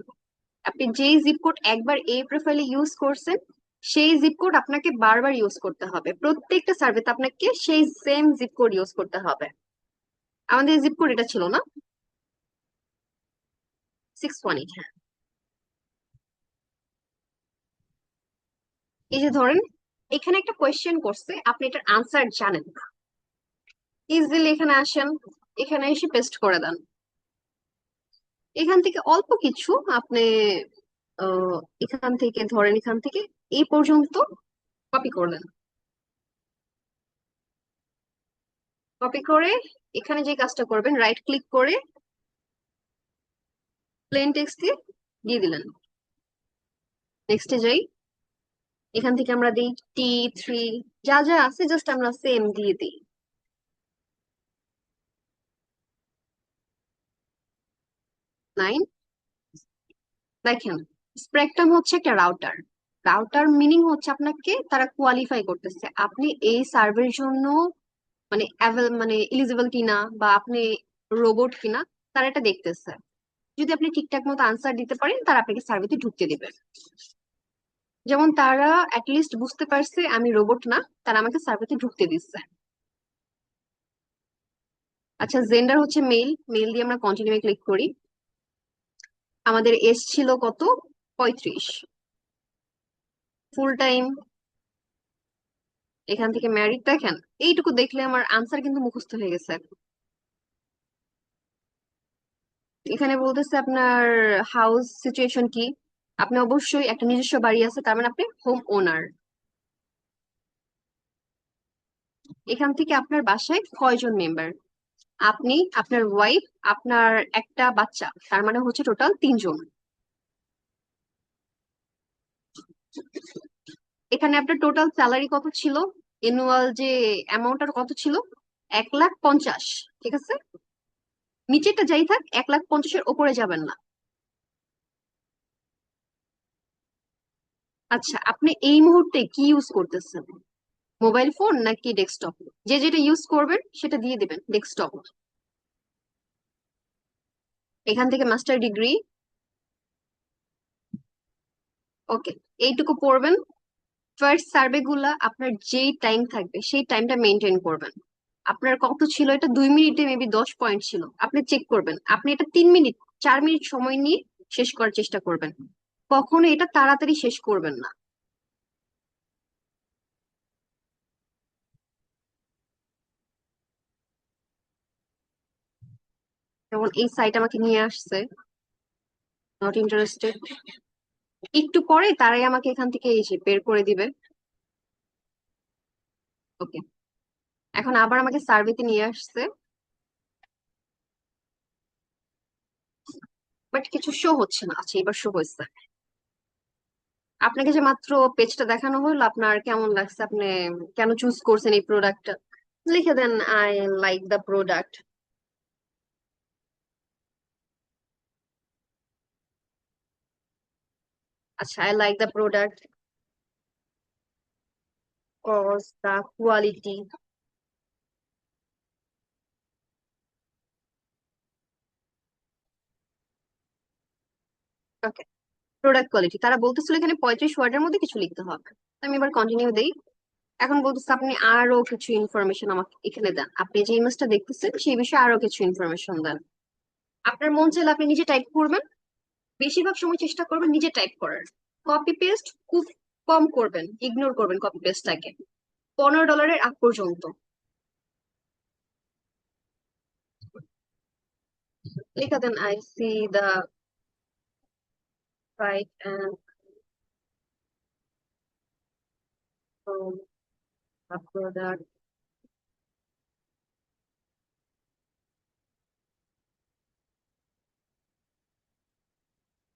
আপনি যেই জিপ কোড একবার এই প্রোফাইলে ইউজ করছেন, সেই জিপ কোড আপনাকে বারবার ইউজ করতে হবে, প্রত্যেকটা সার্ভেতে আপনাকে সেই সেম জিপ কোড ইউজ করতে হবে। আমাদের জিপ কোড এটা ছিল না, 618। হ্যাঁ, এই যে ধরেন এখানে একটা কোয়েশ্চেন করছে, আপনি এটার আনসার জানেন না, ইজিলি এখানে আসেন, এখানে এসে পেস্ট করে দেন। এখান থেকে অল্প কিছু আপনি আহ, এখান থেকে ধরেন এখান থেকে এই পর্যন্ত কপি করলেন। কপি করে এখানে যে কাজটা করবেন, রাইট ক্লিক করে প্লেন টেক্সট দিয়ে দিয়ে দিলেন। নেক্সটে যাই। এখান থেকে আমরা দিই T3, যা যা আছে জাস্ট আমরা সেম দিয়ে দিই। 9। দেখেন স্প্রেকট্রাম হচ্ছে একটা রাউটার। রাউটার মিনিং হচ্ছে আপনাকে তারা কোয়ালিফাই করতেছে আপনি এই সার্ভের জন্য মানে মানে এলিজিবল কিনা বা আপনি রোবট কিনা, তারা এটা দেখতেছে। যদি আপনি ঠিকঠাক মতো আনসার দিতে পারেন, তারা আপনাকে সার্ভেতে ঢুকতে দিবে। যেমন তারা লিস্ট বুঝতে পারছে আমি রোবট না, তারা আমাকে সার্ভেতে ঢুকতে দিচ্ছে। আচ্ছা, জেন্ডার হচ্ছে মেল, মেল দিয়ে আমরা কন্টিনিউ ক্লিক করি। আমাদের এজ ছিল কত? 35। ফুল টাইম, এখান থেকে ম্যারিড। দেখেন, এইটুকু দেখলে আমার আনসার কিন্তু মুখস্থ হয়ে গেছে। এখানে বলতেছে আপনার হাউস সিচুয়েশন কি। আপনি অবশ্যই একটা নিজস্ব বাড়ি আছে, তার মানে আপনি হোম ওনার। এখান থেকে আপনার বাসায় কয়জন মেম্বার? আপনি, আপনার ওয়াইফ, আপনার একটা বাচ্চা, তার মানে হচ্ছে টোটাল 3 জন। এখানে আপনার টোটাল স্যালারি কত ছিল? অ্যানুয়াল যে অ্যামাউন্টটা কত ছিল? 1,50,000। ঠিক আছে, নিচেরটা যাই থাক, 1,50,000-এর ওপরে যাবেন না। আচ্ছা, আপনি এই মুহূর্তে কি ইউজ করতেছেন? মোবাইল ফোন নাকি ডেস্কটপ? যে যেটা ইউজ করবেন সেটা দিয়ে দিবেন ডেস্কটপ। এখান থেকে মাস্টার ডিগ্রি। ওকে, এইটুকু পড়বেন। ফার্স্ট সার্ভে গুলা আপনার যেই টাইম থাকবে সেই টাইমটা মেনটেন করবেন। আপনার কত ছিল? এটা 2 মিনিটে মেবি 10 পয়েন্ট ছিল। আপনি চেক করবেন, আপনি এটা 3 মিনিট, 4 মিনিট সময় নিয়ে শেষ করার চেষ্টা করবেন। কখনো এটা তাড়াতাড়ি শেষ করবেন না। যেমন এই সাইট আমাকে নিয়ে আসছে, নট ইন্টারেস্টেড। একটু পরে তারাই আমাকে এখান থেকে এসে বের করে দিবে। ওকে, এখন আবার আমাকে সার্ভেতে নিয়ে আসছে, বাট কিছু শো হচ্ছে না। আচ্ছা, এবার শো হয়েছে। আপনাকে যে মাত্র পেজটা দেখানো হলো, আপনার কেমন লাগছে? আপনি কেন চুজ করছেন এই প্রোডাক্টটা? লিখে দেন আই লাইক দ্য প্রোডাক্ট। আচ্ছা, I like the product cause the quality. Okay, product quality. তারা বলতেছিল এখানে 35 ওয়ার্ডের মধ্যে কিছু লিখতে হবে। আমি এবার কন্টিনিউ দেই। এখন বলতেছে আপনি আরো কিছু ইনফরমেশন আমাকে এখানে দেন। আপনি যে ইমেজটা দেখতেছেন সেই বিষয়ে আরো কিছু ইনফরমেশন দেন। আপনার মন চাইলে আপনি নিজে টাইপ করবেন। বেশিরভাগ সময় চেষ্টা করবেন নিজে টাইপ করার। কপি পেস্ট খুব কম করবেন, ইগনোর করবেন কপি পেস্টটাকে। $15 আগ পর্যন্ত। লিখে দেন I see the right and product.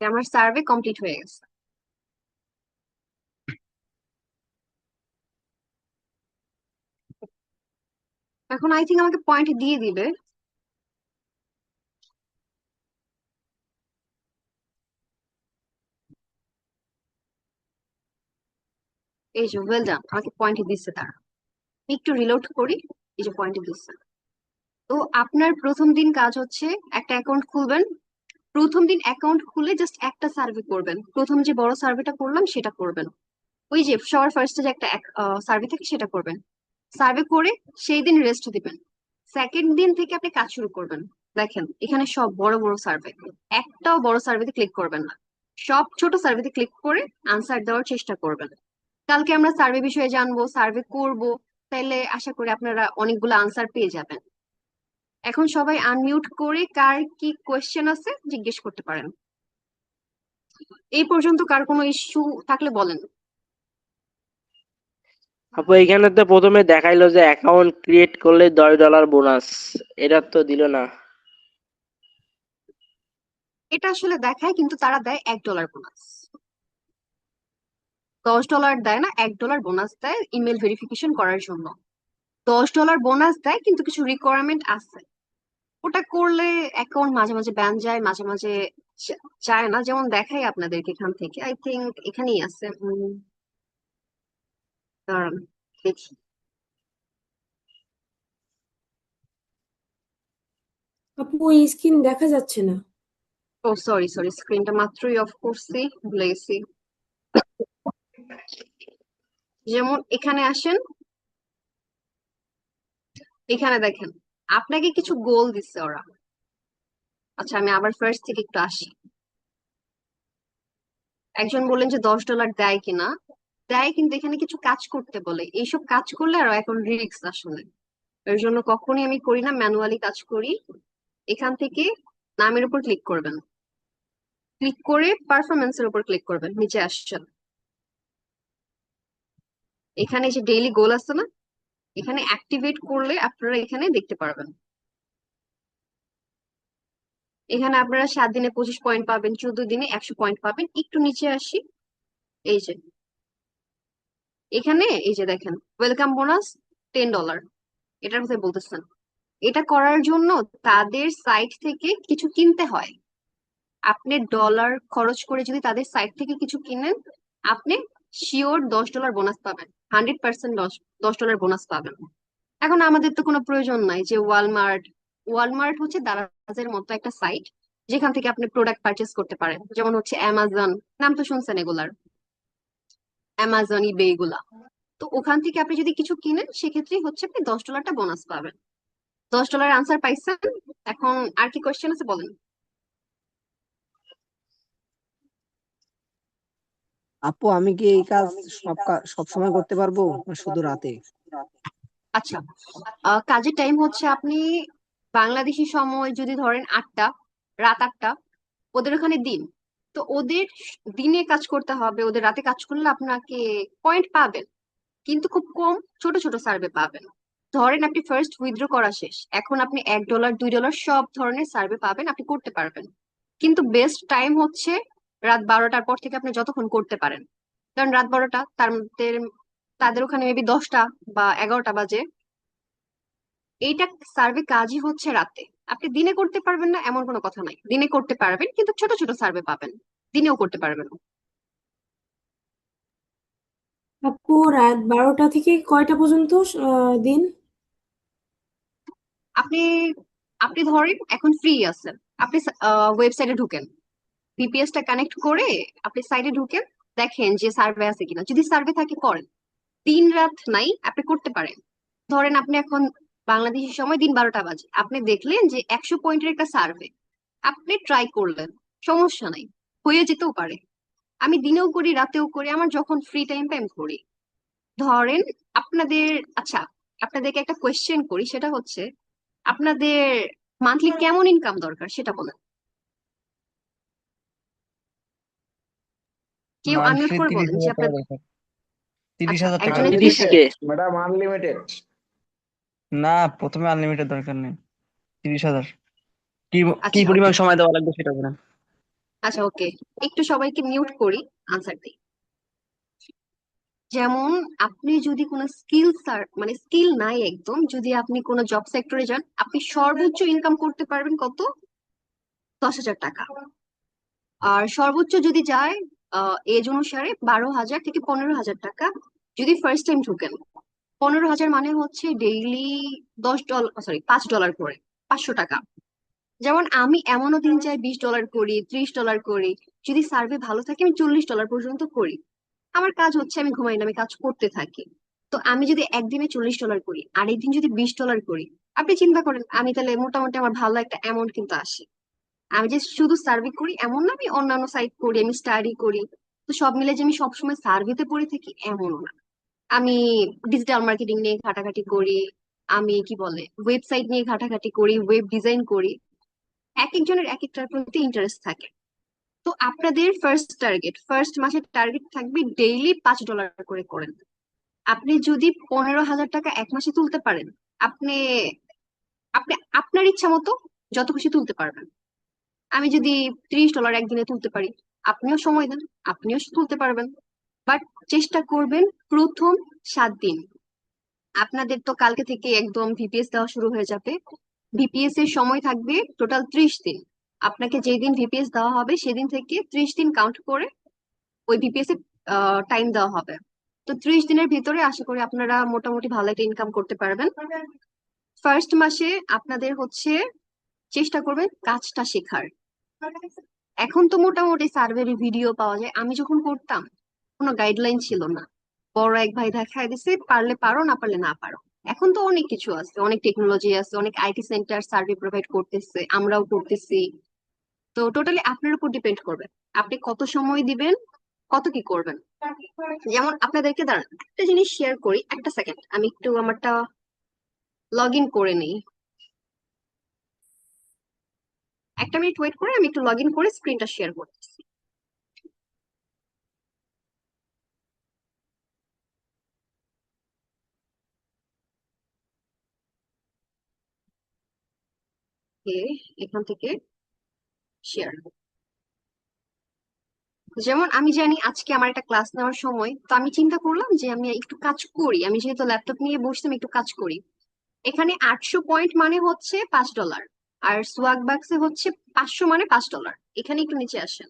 আমার সার্ভে কমপ্লিট হয়ে গেছে। এখন আই থিঙ্ক আমাকে পয়েন্ট দিয়ে দিবে। এই যে ওয়েল ডান, আমাকে পয়েন্ট দিচ্ছে তারা। আমি একটু রিলোড করি। এই যে পয়েন্ট দিচ্ছে। তো আপনার প্রথম দিন কাজ হচ্ছে একটা অ্যাকাউন্ট খুলবেন। প্রথম দিন অ্যাকাউন্ট খুলে জাস্ট একটা সার্ভে করবেন। প্রথম যে বড় সার্ভেটা করলাম সেটা করবেন। ওই যে সবার ফার্স্টে যে একটা সার্ভে থাকে সেটা করবেন। সার্ভে করে সেই দিন রেস্ট দিবেন। সেকেন্ড দিন থেকে আপনি কাজ শুরু করবেন। দেখেন, এখানে সব বড় বড় সার্ভে, একটাও বড় সার্ভেতে ক্লিক করবেন না। সব ছোট সার্ভেতে ক্লিক করে আনসার দেওয়ার চেষ্টা করবেন। কালকে আমরা সার্ভে বিষয়ে জানবো, সার্ভে করব। তাইলে আশা করি আপনারা অনেকগুলো আনসার পেয়ে যাবেন। এখন সবাই আনমিউট করে কার কি কোয়েশ্চেন আছে জিজ্ঞেস করতে পারেন। এই পর্যন্ত কার কোনো ইস্যু থাকলে বলেন। আপু এখানে তো প্রথমে দেখাইলো যে অ্যাকাউন্ট ক্রিয়েট করলে $10 বোনাস, এটা তো দিল না। এটা আসলে দেখায়, কিন্তু তারা দেয় $1 বোনাস। $10 দেয় না, $1 বোনাস দেয় ইমেল ভেরিফিকেশন করার জন্য। $10 বোনাস দেয়, কিন্তু কিছু রিকোয়ারমেন্ট আছে। ওটা করলে অ্যাকাউন্ট মাঝে মাঝে ব্যান যায়, মাঝে মাঝে যায় না। যেমন দেখাই আপনাদেরকে এখান থেকে, আই থিঙ্ক এখানেই আছে। দাঁড়ান, দেখি। আপু স্ক্রিন দেখা যাচ্ছে না। ও সরি সরি, স্ক্রিনটা মাত্রই অফ করছি, ভুলে গেছি। যেমন এখানে আসেন, এখানে দেখেন আপনাকে কিছু গোল দিচ্ছে ওরা। আচ্ছা আমি আবার ফার্স্ট থেকে একটু আসি। একজন বললেন যে $10 দেয় কিনা, দেয়, কিন্তু এখানে কিছু কাজ করতে বলে, এইসব কাজ করলে আর এখন রিস্ক আসলে, এর জন্য কখনই আমি করি না, ম্যানুয়ালি কাজ করি। এখান থেকে নামের উপর ক্লিক করবেন, ক্লিক করে পারফরমেন্সের উপর ক্লিক করবেন, নিচে আসছেন, এখানে যে ডেইলি গোল আছে না, এখানে অ্যাক্টিভেট করলে আপনারা এখানে দেখতে পারবেন। এখানে আপনারা 7 দিনে 25 পয়েন্ট পাবেন, 14 দিনে 100 পয়েন্ট পাবেন। একটু নিচে আসি, এই যে এখানে এই যে দেখেন ওয়েলকাম বোনাস $10, এটার কথা বলতেছেন। এটা করার জন্য তাদের সাইট থেকে কিছু কিনতে হয়। আপনি ডলার খরচ করে যদি তাদের সাইট থেকে কিছু কিনেন, আপনি শিওর $10 বোনাস পাবেন, 100% $10 বোনাস পাবেন। এখন আমাদের তো কোনো প্রয়োজন নাই যে ওয়ালমার্ট, ওয়ালমার্ট হচ্ছে দারাজের মতো একটা সাইট যেখান থেকে আপনি প্রোডাক্ট পারচেস করতে পারেন, যেমন হচ্ছে অ্যামাজন, নাম তো শুনছেন এগুলার, অ্যামাজন, ইবে, এগুলা। তো ওখান থেকে আপনি যদি কিছু কিনেন সেক্ষেত্রে হচ্ছে আপনি $10টা বোনাস পাবেন। $10 আনসার পাইছেন। এখন আর কি কোয়েশ্চেন আছে বলেন। আপু আমি কি এই কাজ সব সময় করতে পারবো না শুধু রাতে? আচ্ছা, কাজের টাইম হচ্ছে আপনি বাংলাদেশি সময় যদি ধরেন 8টা, রাত 8টা, ওদের ওখানে দিন, তো ওদের দিনে কাজ করতে হবে, ওদের রাতে কাজ করলে আপনাকে পয়েন্ট পাবেন, কিন্তু খুব কম, ছোট ছোট সার্ভে পাবেন। ধরেন আপনি ফার্স্ট উইথড্র করা শেষ, এখন আপনি $1 $2 সব ধরনের সার্ভে পাবেন, আপনি করতে পারবেন। কিন্তু বেস্ট টাইম হচ্ছে রাত 12টার পর থেকে আপনি যতক্ষণ করতে পারেন, কারণ রাত 12টা তাদের তাদের ওখানে মেবি 10টা বা 11টা বাজে। এইটা সার্ভে কাজই হচ্ছে রাতে। আপনি দিনে করতে পারবেন না এমন কোনো কথা নাই, দিনে করতে পারবেন, কিন্তু ছোট ছোট সার্ভে পাবেন, দিনেও করতে পারবেন। আপু রাত 12টা থেকে কয়টা পর্যন্ত দিন? আপনি আপনি ধরেন এখন ফ্রি আছেন, আপনি ওয়েবসাইটে ঢুকেন, ভিপিএস টা কানেক্ট করে আপনি সাইটে ঢুকেন, দেখেন যে সার্ভে আছে কিনা, যদি সার্ভে থাকে করেন। দিন রাত নাই, আপনি করতে পারেন। ধরেন আপনি এখন বাংলাদেশের সময় দিন 12টা বাজে, আপনি দেখলেন যে 100 পয়েন্টের একটা সার্ভে, আপনি ট্রাই করলেন, সমস্যা নাই, হয়ে যেতেও পারে। আমি দিনেও করি, রাতেও করি, আমার যখন ফ্রি টাইম পাই আমি করি। ধরেন আপনাদের, আচ্ছা আপনাদেরকে একটা কোয়েশ্চেন করি, সেটা হচ্ছে আপনাদের মান্থলি কেমন ইনকাম দরকার সেটা বলেন। কেউ আনমিউট মান্থলি করে তিরিশ বলেন যে হাজার টাকা আপনার। দরকার। তিরিশ আচ্ছা হাজার টাকা একজনের দরকার। 30 হাজার। 30K। Madam unlimited. না, প্রথমে আনলিমিটেড দরকার নেই, 30,000। কি কি আচ্ছা ওকে, পরিমাণ সময় দেওয়া লাগবে সেটা বলেন। আচ্ছা ওকে, একটু সবাইকে মিউট করি, আনসার দিই। যেমন আপনি যদি কোনো স্কিল, মানে স্কিল নাই একদম, যদি আপনি কোনো জব সেক্টরে যান, আপনি সর্বোচ্চ ইনকাম করতে পারবেন কত, $10,000। আর সর্বোচ্চ যদি যায় এজ অনুসারে 12,000 থেকে 15,000 টাকা, যদি ফার্স্ট টাইম ঢুকেন। 15,000 মানে হচ্ছে ডেইলি $10, সরি $5 করে, 500 টাকা। যেমন আমি এমনও দিন চাই $20 করি, $30 করি, যদি সার্ভে ভালো থাকে আমি $40 পর্যন্ত করি। আমার কাজ হচ্ছে আমি ঘুমাই না, আমি কাজ করতে থাকি। তো আমি যদি একদিনে $40 করি, আরেকদিন যদি $20 করি, আপনি চিন্তা করেন আমি তাহলে মোটামুটি আমার ভালো একটা অ্যামাউন্ট কিন্তু আসে। আমি যে শুধু সার্ভে করি এমন না, আমি অন্যান্য সাইট করি, আমি স্টাডি করি। তো সব মিলে যে আমি সবসময় সার্ভেতে পড়ে থাকি এমনও না। আমি ডিজিটাল মার্কেটিং নিয়ে ঘাটাঘাটি করি, আমি কি বলে ওয়েবসাইট নিয়ে ঘাটাঘাটি করি, ওয়েব ডিজাইন করি। এক একজনের এক একটার প্রতি ইন্টারেস্ট থাকে। তো আপনাদের ফার্স্ট মাসের টার্গেট থাকবে ডেইলি $5 করে করেন। আপনি যদি 15,000 টাকা এক মাসে তুলতে পারেন, আপনি আপনি আপনার ইচ্ছা মতো যত খুশি তুলতে পারবেন। আমি যদি $30 একদিনে তুলতে পারি, আপনিও সময় দেন, আপনিও তুলতে পারবেন। বাট চেষ্টা করবেন প্রথম 7 দিন। আপনাদের তো কালকে থেকে একদম ভিপিএস দেওয়া শুরু হয়ে যাবে। ভিপিএস এর সময় থাকবে টোটাল 30 দিন। আপনাকে যেই দিন ভিপিএস দেওয়া হবে সেদিন থেকে 30 দিন কাউন্ট করে ওই ভিপিএস এর টাইম দেওয়া হবে। তো 30 দিনের ভিতরে আশা করি আপনারা মোটামুটি ভালো একটা ইনকাম করতে পারবেন। ফার্স্ট মাসে আপনাদের হচ্ছে চেষ্টা করবেন কাজটা শেখার। এখন তো মোটামুটি সার্ভের ভিডিও পাওয়া যায়, আমি যখন করতাম কোনো গাইডলাইন ছিল না, বড় এক ভাই দেখায় দিছে পারলে পারো না পারলে না পারো। এখন তো অনেক কিছু আছে, অনেক টেকনোলজি আছে, অনেক আইটি সেন্টার সার্ভে প্রোভাইড করতেছে, আমরাও করতেছি। তো টোটালি আপনার উপর ডিপেন্ড করবে আপনি কত সময় দিবেন, কত কি করবেন। যেমন আপনাদেরকে দাঁড়ান একটা জিনিস শেয়ার করি, একটা সেকেন্ড আমি একটু আমারটা লগ ইন করে নিই। একটা মিনিট ওয়েট করে আমি একটু লগ ইন করে স্ক্রিনটা শেয়ার করতেছি। এখান থেকে শেয়ার। যেমন আমি জানি আজকে আমার একটা ক্লাস নেওয়ার সময়, তো আমি চিন্তা করলাম যে আমি একটু কাজ করি, আমি যেহেতু ল্যাপটপ নিয়ে বসতাম একটু কাজ করি। এখানে 800 পয়েন্ট মানে হচ্ছে $5, আর সোয়াগ বাক্সে হচ্ছে 500 মানে $5। এখানে একটু নিচে আসেন,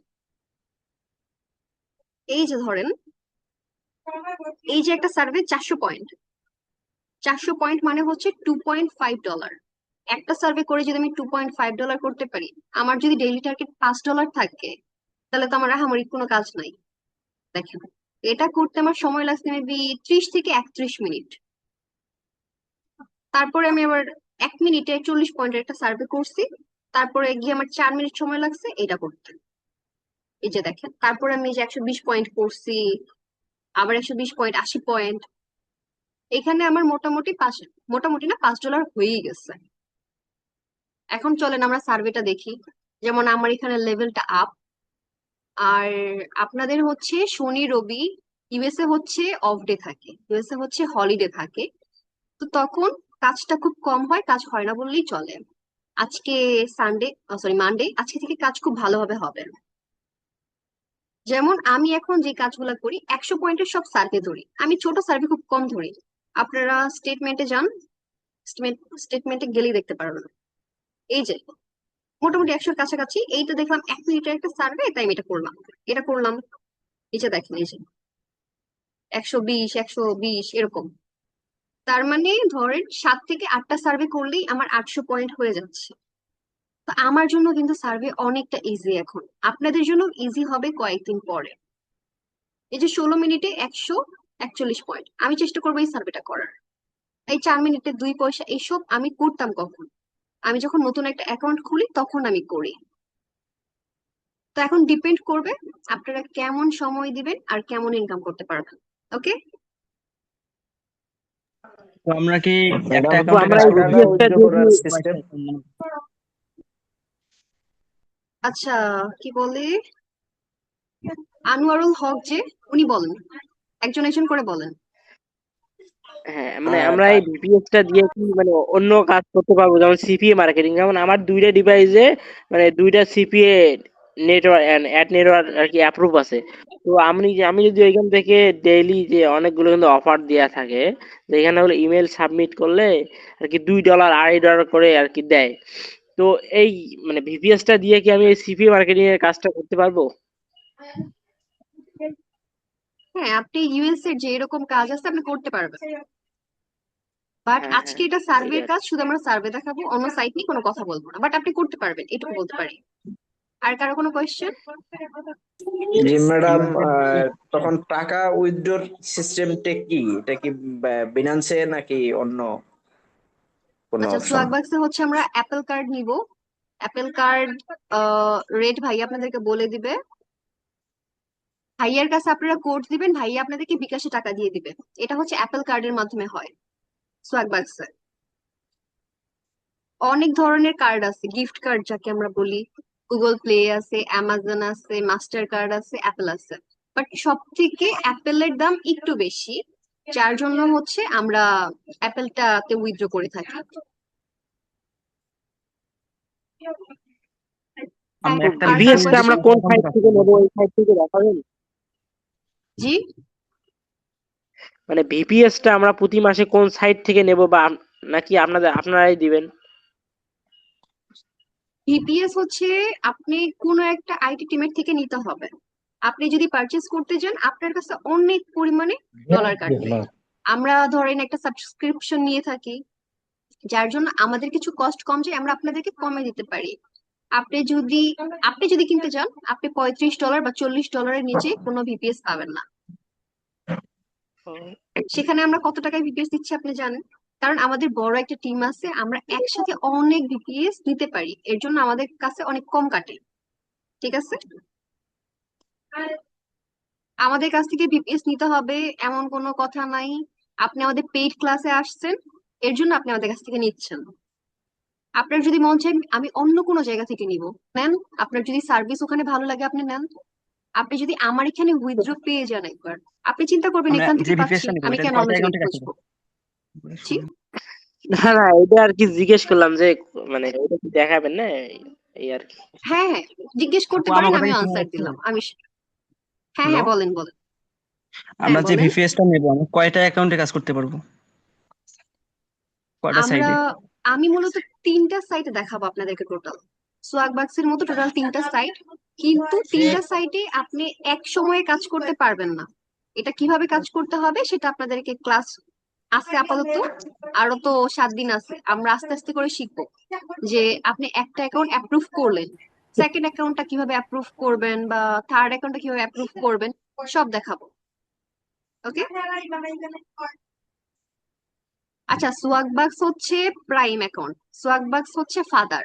এই যে ধরেন এই যে একটা সার্ভে 400 পয়েন্ট, 400 পয়েন্ট মানে হচ্ছে $2.5। একটা সার্ভে করে যদি আমি $2.5 করতে পারি, আমার যদি ডেইলি টার্গেট $5 থাকে, তাহলে তো আমার আহামরি কোনো কাজ নাই। দেখেন এটা করতে আমার সময় লাগছে মেবি 30 থেকে 31 মিনিট। তারপরে আমি আবার 1 মিনিটে 40 পয়েন্টের একটা সার্ভে করছি, তারপরে গিয়ে আমার 4 মিনিট সময় লাগছে এটা করতে। এই যে দেখেন, তারপরে আমি এই যে 120 পয়েন্ট করছি, আবার 120 পয়েন্ট, 80 পয়েন্ট। এখানে আমার মোটামুটি না $5 হয়েই গেছে। এখন চলেন আমরা সার্ভেটা দেখি। যেমন আমার এখানে লেভেলটা আপ, আর আপনাদের হচ্ছে শনি রবি, ইউএসএ হচ্ছে অফ ডে থাকে, ইউএসএ হচ্ছে হলিডে থাকে। তো তখন কাজটা খুব কম হয়, কাজ হয় না বললেই চলে। আজকে সানডে, সরি মানডে, আজকে থেকে কাজ খুব ভালোভাবে হবে। যেমন আমি এখন যে কাজগুলো করি 100 পয়েন্টের সব সার্ভে ধরি, আমি ছোট সার্ভে খুব কম ধরি। আপনারা স্টেটমেন্টে যান, স্টেটমেন্টে গেলেই দেখতে পারবেন। এই যে মোটামুটি 100-র কাছাকাছি। এইটা দেখলাম 1 মিনিটের একটা সার্ভে, তাই আমি এটা করলাম। এই যে দেখেন, এই যে 120 এরকম। তার মানে ধরেন 7 থেকে 8টা সার্ভে করলেই আমার 800 পয়েন্ট হয়ে যাচ্ছে। তো আমার জন্য কিন্তু সার্ভে অনেকটা ইজি এখন, আপনাদের জন্য ইজি হবে কয়েকদিন পরে। এই যে 16 মিনিটে 141 পয়েন্ট, আমি চেষ্টা করবো এই সার্ভেটা করার। এই 4 মিনিটে 2 পয়সা এইসব আমি করতাম কখন, আমি যখন নতুন একটা অ্যাকাউন্ট খুলি তখন আমি করি। তো এখন ডিপেন্ড করবে আপনারা কেমন সময় দিবেন আর কেমন ইনকাম করতে পারবেন। ওকে, তো আমরা কি একটা ম্যাডাম, আপু অ্যাকাউন্টে আমরা কাজ এই করলে টাকাটা বিপিএসটা উইথড্র দিয়ে কি করার সিস্টেম। পয়সা আচ্ছা, কি বলে আনোয়ারুল হক যে, উনি বলেন, একজন একজন করে বলেন। হ্যাঁ মানে আমরা এই টা- ভিপিএসটা দিয়ে কি মানে অন্য কাজ করতে পারবো, যেমন সিপিএ মার্কেটিং। যেমন আমার দুইটা ডিভাইসে মানে দুইটা সিপিএ নেটওয়ার্ক অ্যাড নেটওয়ার্ক আর কি অ্যাপ্রুভ আছে। তো আমি যদি ওইখান থেকে ডেইলি যে অনেকগুলো কিন্তু অফার দেয়া থাকে, যেখানে হলো ইমেল সাবমিট করলে আর কি $2 $2.5 করে আর কি দেয়। তো এই মানে ভিপিএসটা দিয়ে কি আমি এই সিপিএ মার্কেটিং এর কাজটা করতে পারবো? হ্যাঁ, আপনি ইউএস এর যে এরকম কাজ আছে আপনি করতে পারবেন, বাট হ্যাঁ আজকে হ্যাঁ, এটা এই সার্ভের আর কাজ, কি। শুধু আমরা সার্ভে দেখাবো, অন্য সাইট নিয়ে কোনো কথা বলবো না, বাট আপনি করতে পারবেন এটুকু বলতে পারি। আর কারো কোনো কোয়েশ্চেন? জি ম্যাডাম, আমাদের তখন টাকা উইথড্রর সিস্টেমটা কি? এটা কি বিনান্সে নাকি অন্য কোনো আচ্ছা, অপশন? সোয়াগবাক্সে হচ্ছে আমরা অ্যাপেল কার্ড নিব। অ্যাপেল কার্ড রেট ভাই আপনাদেরকে বলে দিবে। ভাইয়ার কাছে আপনারা কোড দিবেন, ভাইয়া আপনাদেরকে বিকাশে টাকা দিয়ে দিবে। এটা হচ্ছে অ্যাপেল কার্ডের মাধ্যমে হয় সোয়াগবাক্সে। অনেক ধরনের কার্ড আছে, গিফট কার্ড যাকে আমরা বলি, গুগল প্লে আছে, অ্যামাজন আছে, মাস্টার কার্ড আছে, অ্যাপেল আছে। বাট সব থেকে অ্যাপেলের দাম একটু বেশি, যার জন্য হচ্ছে আমরা অ্যাপেলটাতে উইথড্র করে থাকি। হ্যাঁ, আমরা একটা আর কারো ভিপিএসটা আমরা কোয়েশ্চেন? কোন সাইট থেকে নেবো, ওই সাইট থেকে দেখাবেন? জি, মানে ভিপিএসটা আমরা প্রতি মাসে কোন সাইট থেকে নেব, বা নাকি আপনারাই দিবেন? ভিপিএস হচ্ছে আপনি কোনো একটা আইটি টিমের থেকে নিতে হবে। আপনি যদি পারচেজ করতে যান আপনার কাছে অনেক পরিমাণে ডলার কাটবে। আমরা ধরেন একটা সাবস্ক্রিপশন নিয়ে থাকি, যার জন্য আমাদের কিছু কস্ট কম যায়, আমরা আপনাদেরকে কমে দিতে পারি। আপনি যদি আপনি যদি কিনতে চান, আপনি $35 বা $40 নিচে কোনো ভিপিএস পাবেন না। সেখানে আমরা কত টাকায় ভিপিএস দিচ্ছি আপনি জানেন? কারণ আমাদের বড় একটা টিম আছে, আমরা একসাথে অনেক ভিপিএস নিতে পারি, এর জন্য আমাদের কাছে অনেক কম কাটে। ঠিক আছে, আমাদের কাছ থেকে ভিপিএস নিতে হবে এমন কোনো কথা নাই। আপনি আমাদের পেইড ক্লাসে আসছেন, এর জন্য আপনি আমাদের কাছ থেকে নিচ্ছেন। আপনার যদি মন চায় আমি অন্য কোনো জায়গা থেকে নিব, নেন। আপনার যদি সার্ভিস ওখানে ভালো লাগে আপনি নেন। আপনি যদি আমার এখানে উইথড্র পেয়ে যান একবার, আপনি চিন্তা করবেন আমরা এখান যে থেকে পাচ্ছি, ভিপিএসটা নিবো আমি এটা কেন অন্য কয়টা জায়গায় অ্যাকাউন্টে কাজ খুঁজবো? করবে জি, না না, এটা আর কি জিজ্ঞেস করলাম যে মানে এটা কি দেখাবেন না, এই আর কি। হ্যাঁ হ্যাঁ, জিজ্ঞেস করতে আপু পারেন, আমার কথা আমি কি শোনা আনসার যাচ্ছে? দিলাম। হ্যাঁ হ্যালো, হ্যাঁ, বলেন বলেন। হ্যাঁ আমরা যে বলেন। ভিপিএসটা নেবো আমি কয়টা অ্যাকাউন্টে কাজ করতে পারবো, কয়টা আমরা সাইডে? আমি মূলত 3টা সাইট দেখাবো আপনাদেরকে টোটাল। সোয়াগবাক্স এর মতো টোটাল 3টা সাইট, কিন্তু 3টা সাইটে আপনি এক সময়ে কাজ করতে পারবেন না। এটা কিভাবে কাজ করতে হবে সেটা আপনাদেরকে ক্লাস আছে আপাতত, আরো তো 7 দিন আছে, আমরা আস্তে আস্তে করে শিখবো। যে আপনি একটা অ্যাকাউন্ট অ্যাপ্রুভ করলেন, সেকেন্ড অ্যাকাউন্টটা কিভাবে অ্যাপ্রুভ করবেন বা থার্ড অ্যাকাউন্টটা কিভাবে অ্যাপ্রুভ করবেন, সব দেখাবো। ওকে, আচ্ছা, সোয়াগবাক্স হচ্ছে প্রাইম অ্যাকাউন্ট, সোয়াগবাক্স হচ্ছে ফাদার,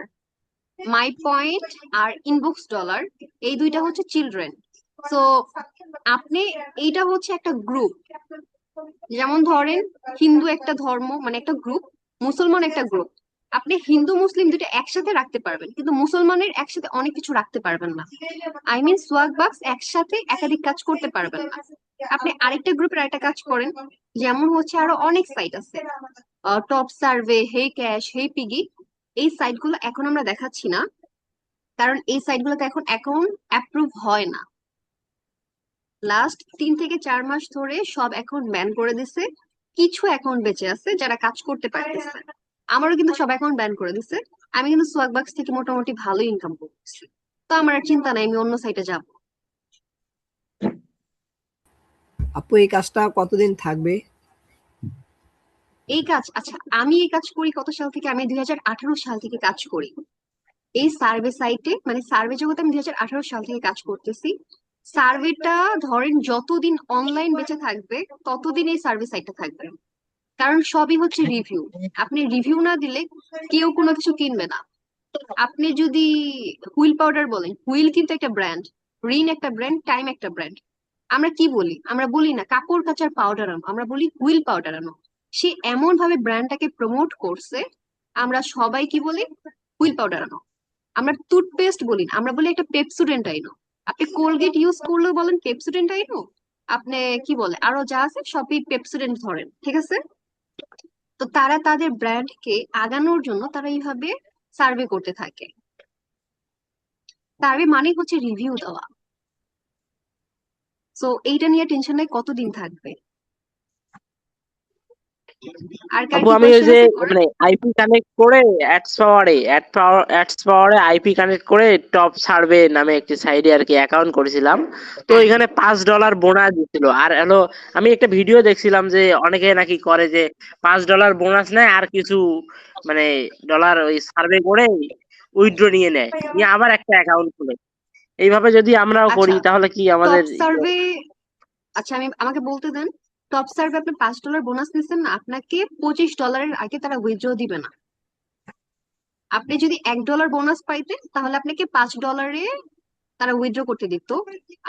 মাই পয়েন্ট আর ইনবক্স ডলার এই দুইটা হচ্ছে চিলড্রেন। তো আপনি, এইটা হচ্ছে একটা গ্রুপ। যেমন ধরেন হিন্দু একটা ধর্ম মানে একটা গ্রুপ, মুসলমান একটা গ্রুপ। আপনি হিন্দু মুসলিম দুটো একসাথে রাখতে পারবেন, কিন্তু মুসলমানের একসাথে অনেক কিছু রাখতে পারবেন না। আই মিন সোয়াগবাক্স একসাথে একাধিক কাজ করতে পারবেন না। আপনি আরেকটা গ্রুপের আরেকটা কাজ করেন, যেমন হচ্ছে আরো অনেক সাইট আছে, টপ সার্ভে, হে ক্যাশ, হে পিগি। এই সাইটগুলো এখন আমরা দেখাচ্ছি না, কারণ এই সাইটগুলোতে এখন অ্যাকাউন্ট অ্যাপ্রুভ হয় না। লাস্ট 3 থেকে 4 মাস ধরে সব অ্যাকাউন্ট ব্যান করে দিছে। কিছু অ্যাকাউন্ট বেঁচে আছে যারা কাজ করতে পারতেছে। আমারও কিন্তু সব অ্যাকাউন্ট ব্যান করে দিছে। আমি কিন্তু সোয়াগবাক্স থেকে মোটামুটি ভালো ইনকাম করতেছি, তো আমার আর চিন্তা নাই, আমি অন্য সাইটে যাব। আপু এই কাজটা কতদিন থাকবে? এই কাজ, আচ্ছা আমি এই কাজ করি কত সাল থেকে, আমি 2018 সাল থেকে কাজ করি এই সার্ভে সাইটে, মানে সার্ভে জগতে আমি 2018 সাল থেকে কাজ করতেছি। সার্ভেটা ধরেন যতদিন অনলাইন বেঁচে থাকবে ততদিন এই সার্ভে সাইটটা থাকবে, কারণ সবই হচ্ছে রিভিউ। আপনি রিভিউ না দিলে কেউ কোনো কিছু কিনবে না। আপনি যদি হুইল পাউডার বলেন, হুইল কিন্তু একটা ব্র্যান্ড, রিন একটা ব্র্যান্ড, টাইম একটা ব্র্যান্ড। আমরা কি বলি, আমরা বলি না কাপড় কাচার পাউডার আনো, আমরা বলি হুইল পাউডার আনো। সে এমন ভাবে ব্র্যান্ডটাকে প্রমোট করছে, আমরা সবাই কি বলি, হুইল পাউডার আনো। আমরা টুথপেস্ট বলি না, আমরা বলি একটা পেপসোডেন্ট আইনো। আপনি কোলগেট ইউজ করলেও বলেন পেপসোডেন্ট আইনো। আপনি কি বলে আরো যা আছে সবই পেপসোডেন্ট ধরেন, ঠিক আছে? তো তারা তাদের ব্র্যান্ডকে আগানোর জন্য তারা এইভাবে সার্ভে করতে থাকে। সার্ভে মানে হচ্ছে রিভিউ দেওয়া। তো এইটা নিয়ে টেনশন নাই, কতদিন থাকবে। আর কার আপু কি আমি ওই কোয়েশ্চেন যে আছে করেন। মানে আইপি কানেক্ট করে অ্যাডস পাওয়ারে আইপি কানেক্ট করে টপ সার্ভে নামে একটি সাইডে আর কি অ্যাকাউন্ট করেছিলাম। তো হ্যাঁ, এখানে $5 বোনাস দিছিল। আর হলো আমি একটা ভিডিও দেখছিলাম যে অনেকে নাকি করে যে $5 বোনাস নেয় আর কিছু মানে ডলার ওই সার্ভে করে উইথড্র নিয়ে নেয়, নিয়ে আবার একটা অ্যাকাউন্ট খুলে। এইভাবে যদি আমরাও আচ্ছা, করি তাহলে কি টপ আমাদের সার্ভে, আচ্ছা আমাকে বলতে দেন। টপ সার্ভে আপনি $5 বোনাস নিচ্ছেন না, আপনাকে $25 আগে তারা উইথড্র দিবে না। আপনি যদি $1 বোনাস পাইতেন তাহলে আপনাকে $5 তারা উইথড্র করতে দিত।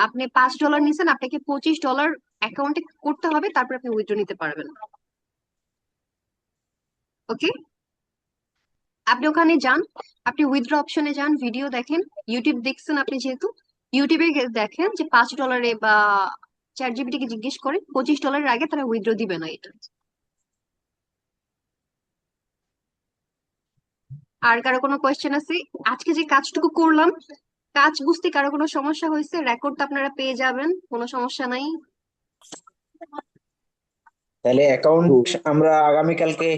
আপনি $5 নিছেন, আপনাকে $25 অ্যাকাউন্টে করতে হবে, তারপর আপনি উইথড্র নিতে পারবেন। ওকে, আপনি ওখানে যান, আপনি উইথড্র অপশনে যান, ভিডিও দেখেন। ইউটিউব দেখছেন আপনি, যেহেতু ইউটিউবে দেখেন যে $5 বা চ্যাট জিপিটি কে জিজ্ঞেস করেন, $25 আগে তারা উইথড্র দিবে না এটা। আর কারো কোনো কোয়েশ্চেন আছে? আজকে যে কাজটুকু করলাম, কাজ বুঝতে কারো কোনো সমস্যা হয়েছে? রেকর্ড তো আপনারা পেয়ে যাবেন, কোনো সমস্যা নাই। তাহলে অ্যাকাউন্ট আমরা আগামীকালকে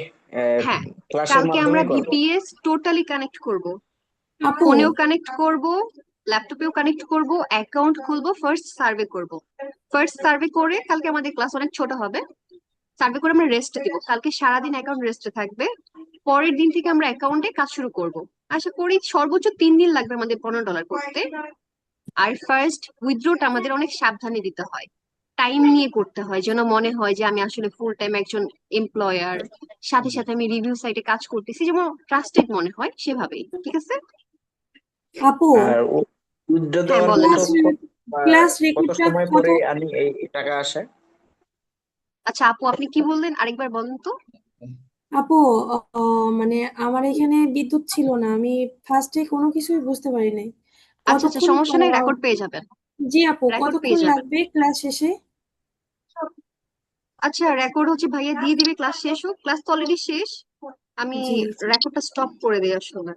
হ্যাঁ, ক্লাসের কালকে আমরা মাধ্যমে করব। ভিপিএস টোটালি কানেক্ট করব, আপু ফোনেও কানেক্ট করব, ল্যাপটপেও কানেক্ট করব, অ্যাকাউন্ট খুলবো, ফার্স্ট সার্ভে করব। ফার্স্ট সার্ভে করে কালকে আমাদের ক্লাস অনেক ছোট হবে। সার্ভে করে আমরা রেস্ট দিব, কালকে সারাদিন অ্যাকাউন্ট রেস্টে থাকবে। পরের দিন থেকে আমরা অ্যাকাউন্টে কাজ শুরু করব। আশা করি সর্বোচ্চ 3 দিন লাগবে আমাদের $15 করতে। আর ফার্স্ট উইথড্রটা আমাদের অনেক সাবধানে দিতে হয়, টাইম নিয়ে করতে হয়, যেন মনে হয় যে আমি আসলে ফুল টাইম একজন এমপ্লয়ার, সাথে সাথে আমি রিভিউ সাইটে কাজ করতেছি, যেমন ট্রাস্টেড মনে হয় সেভাবেই। ঠিক আছে? আপু, আর উইথড্র হ্যাঁ দেওয়ার বলেন ক্লাস আপু। ক্লাস কত রেকর্ডটা সময় কত? পরে আমি এই টাকা আসে? আচ্ছা আপু, আপনি কি বললেন আরেকবার বলেন তো। আপু, মানে আমার এখানে বিদ্যুৎ ছিল না, আমি ফার্স্টে কোনো কিছুই বুঝতে পারি নাই। আচ্ছা আচ্ছা, কতক্ষণ সমস্যা নেই, রেকর্ড পেয়ে যাবেন, জি আপু, রেকর্ড কতক্ষণ পেয়ে যাবেন। লাগবে ক্লাস শেষে? আচ্ছা রেকর্ড হচ্ছে ভাইয়া দিয়ে দিবে ক্লাস শেষ হোক, ক্লাস তো অলরেডি শেষ, আমি জি জি। রেকর্ডটা স্টপ করে দিই আসলে।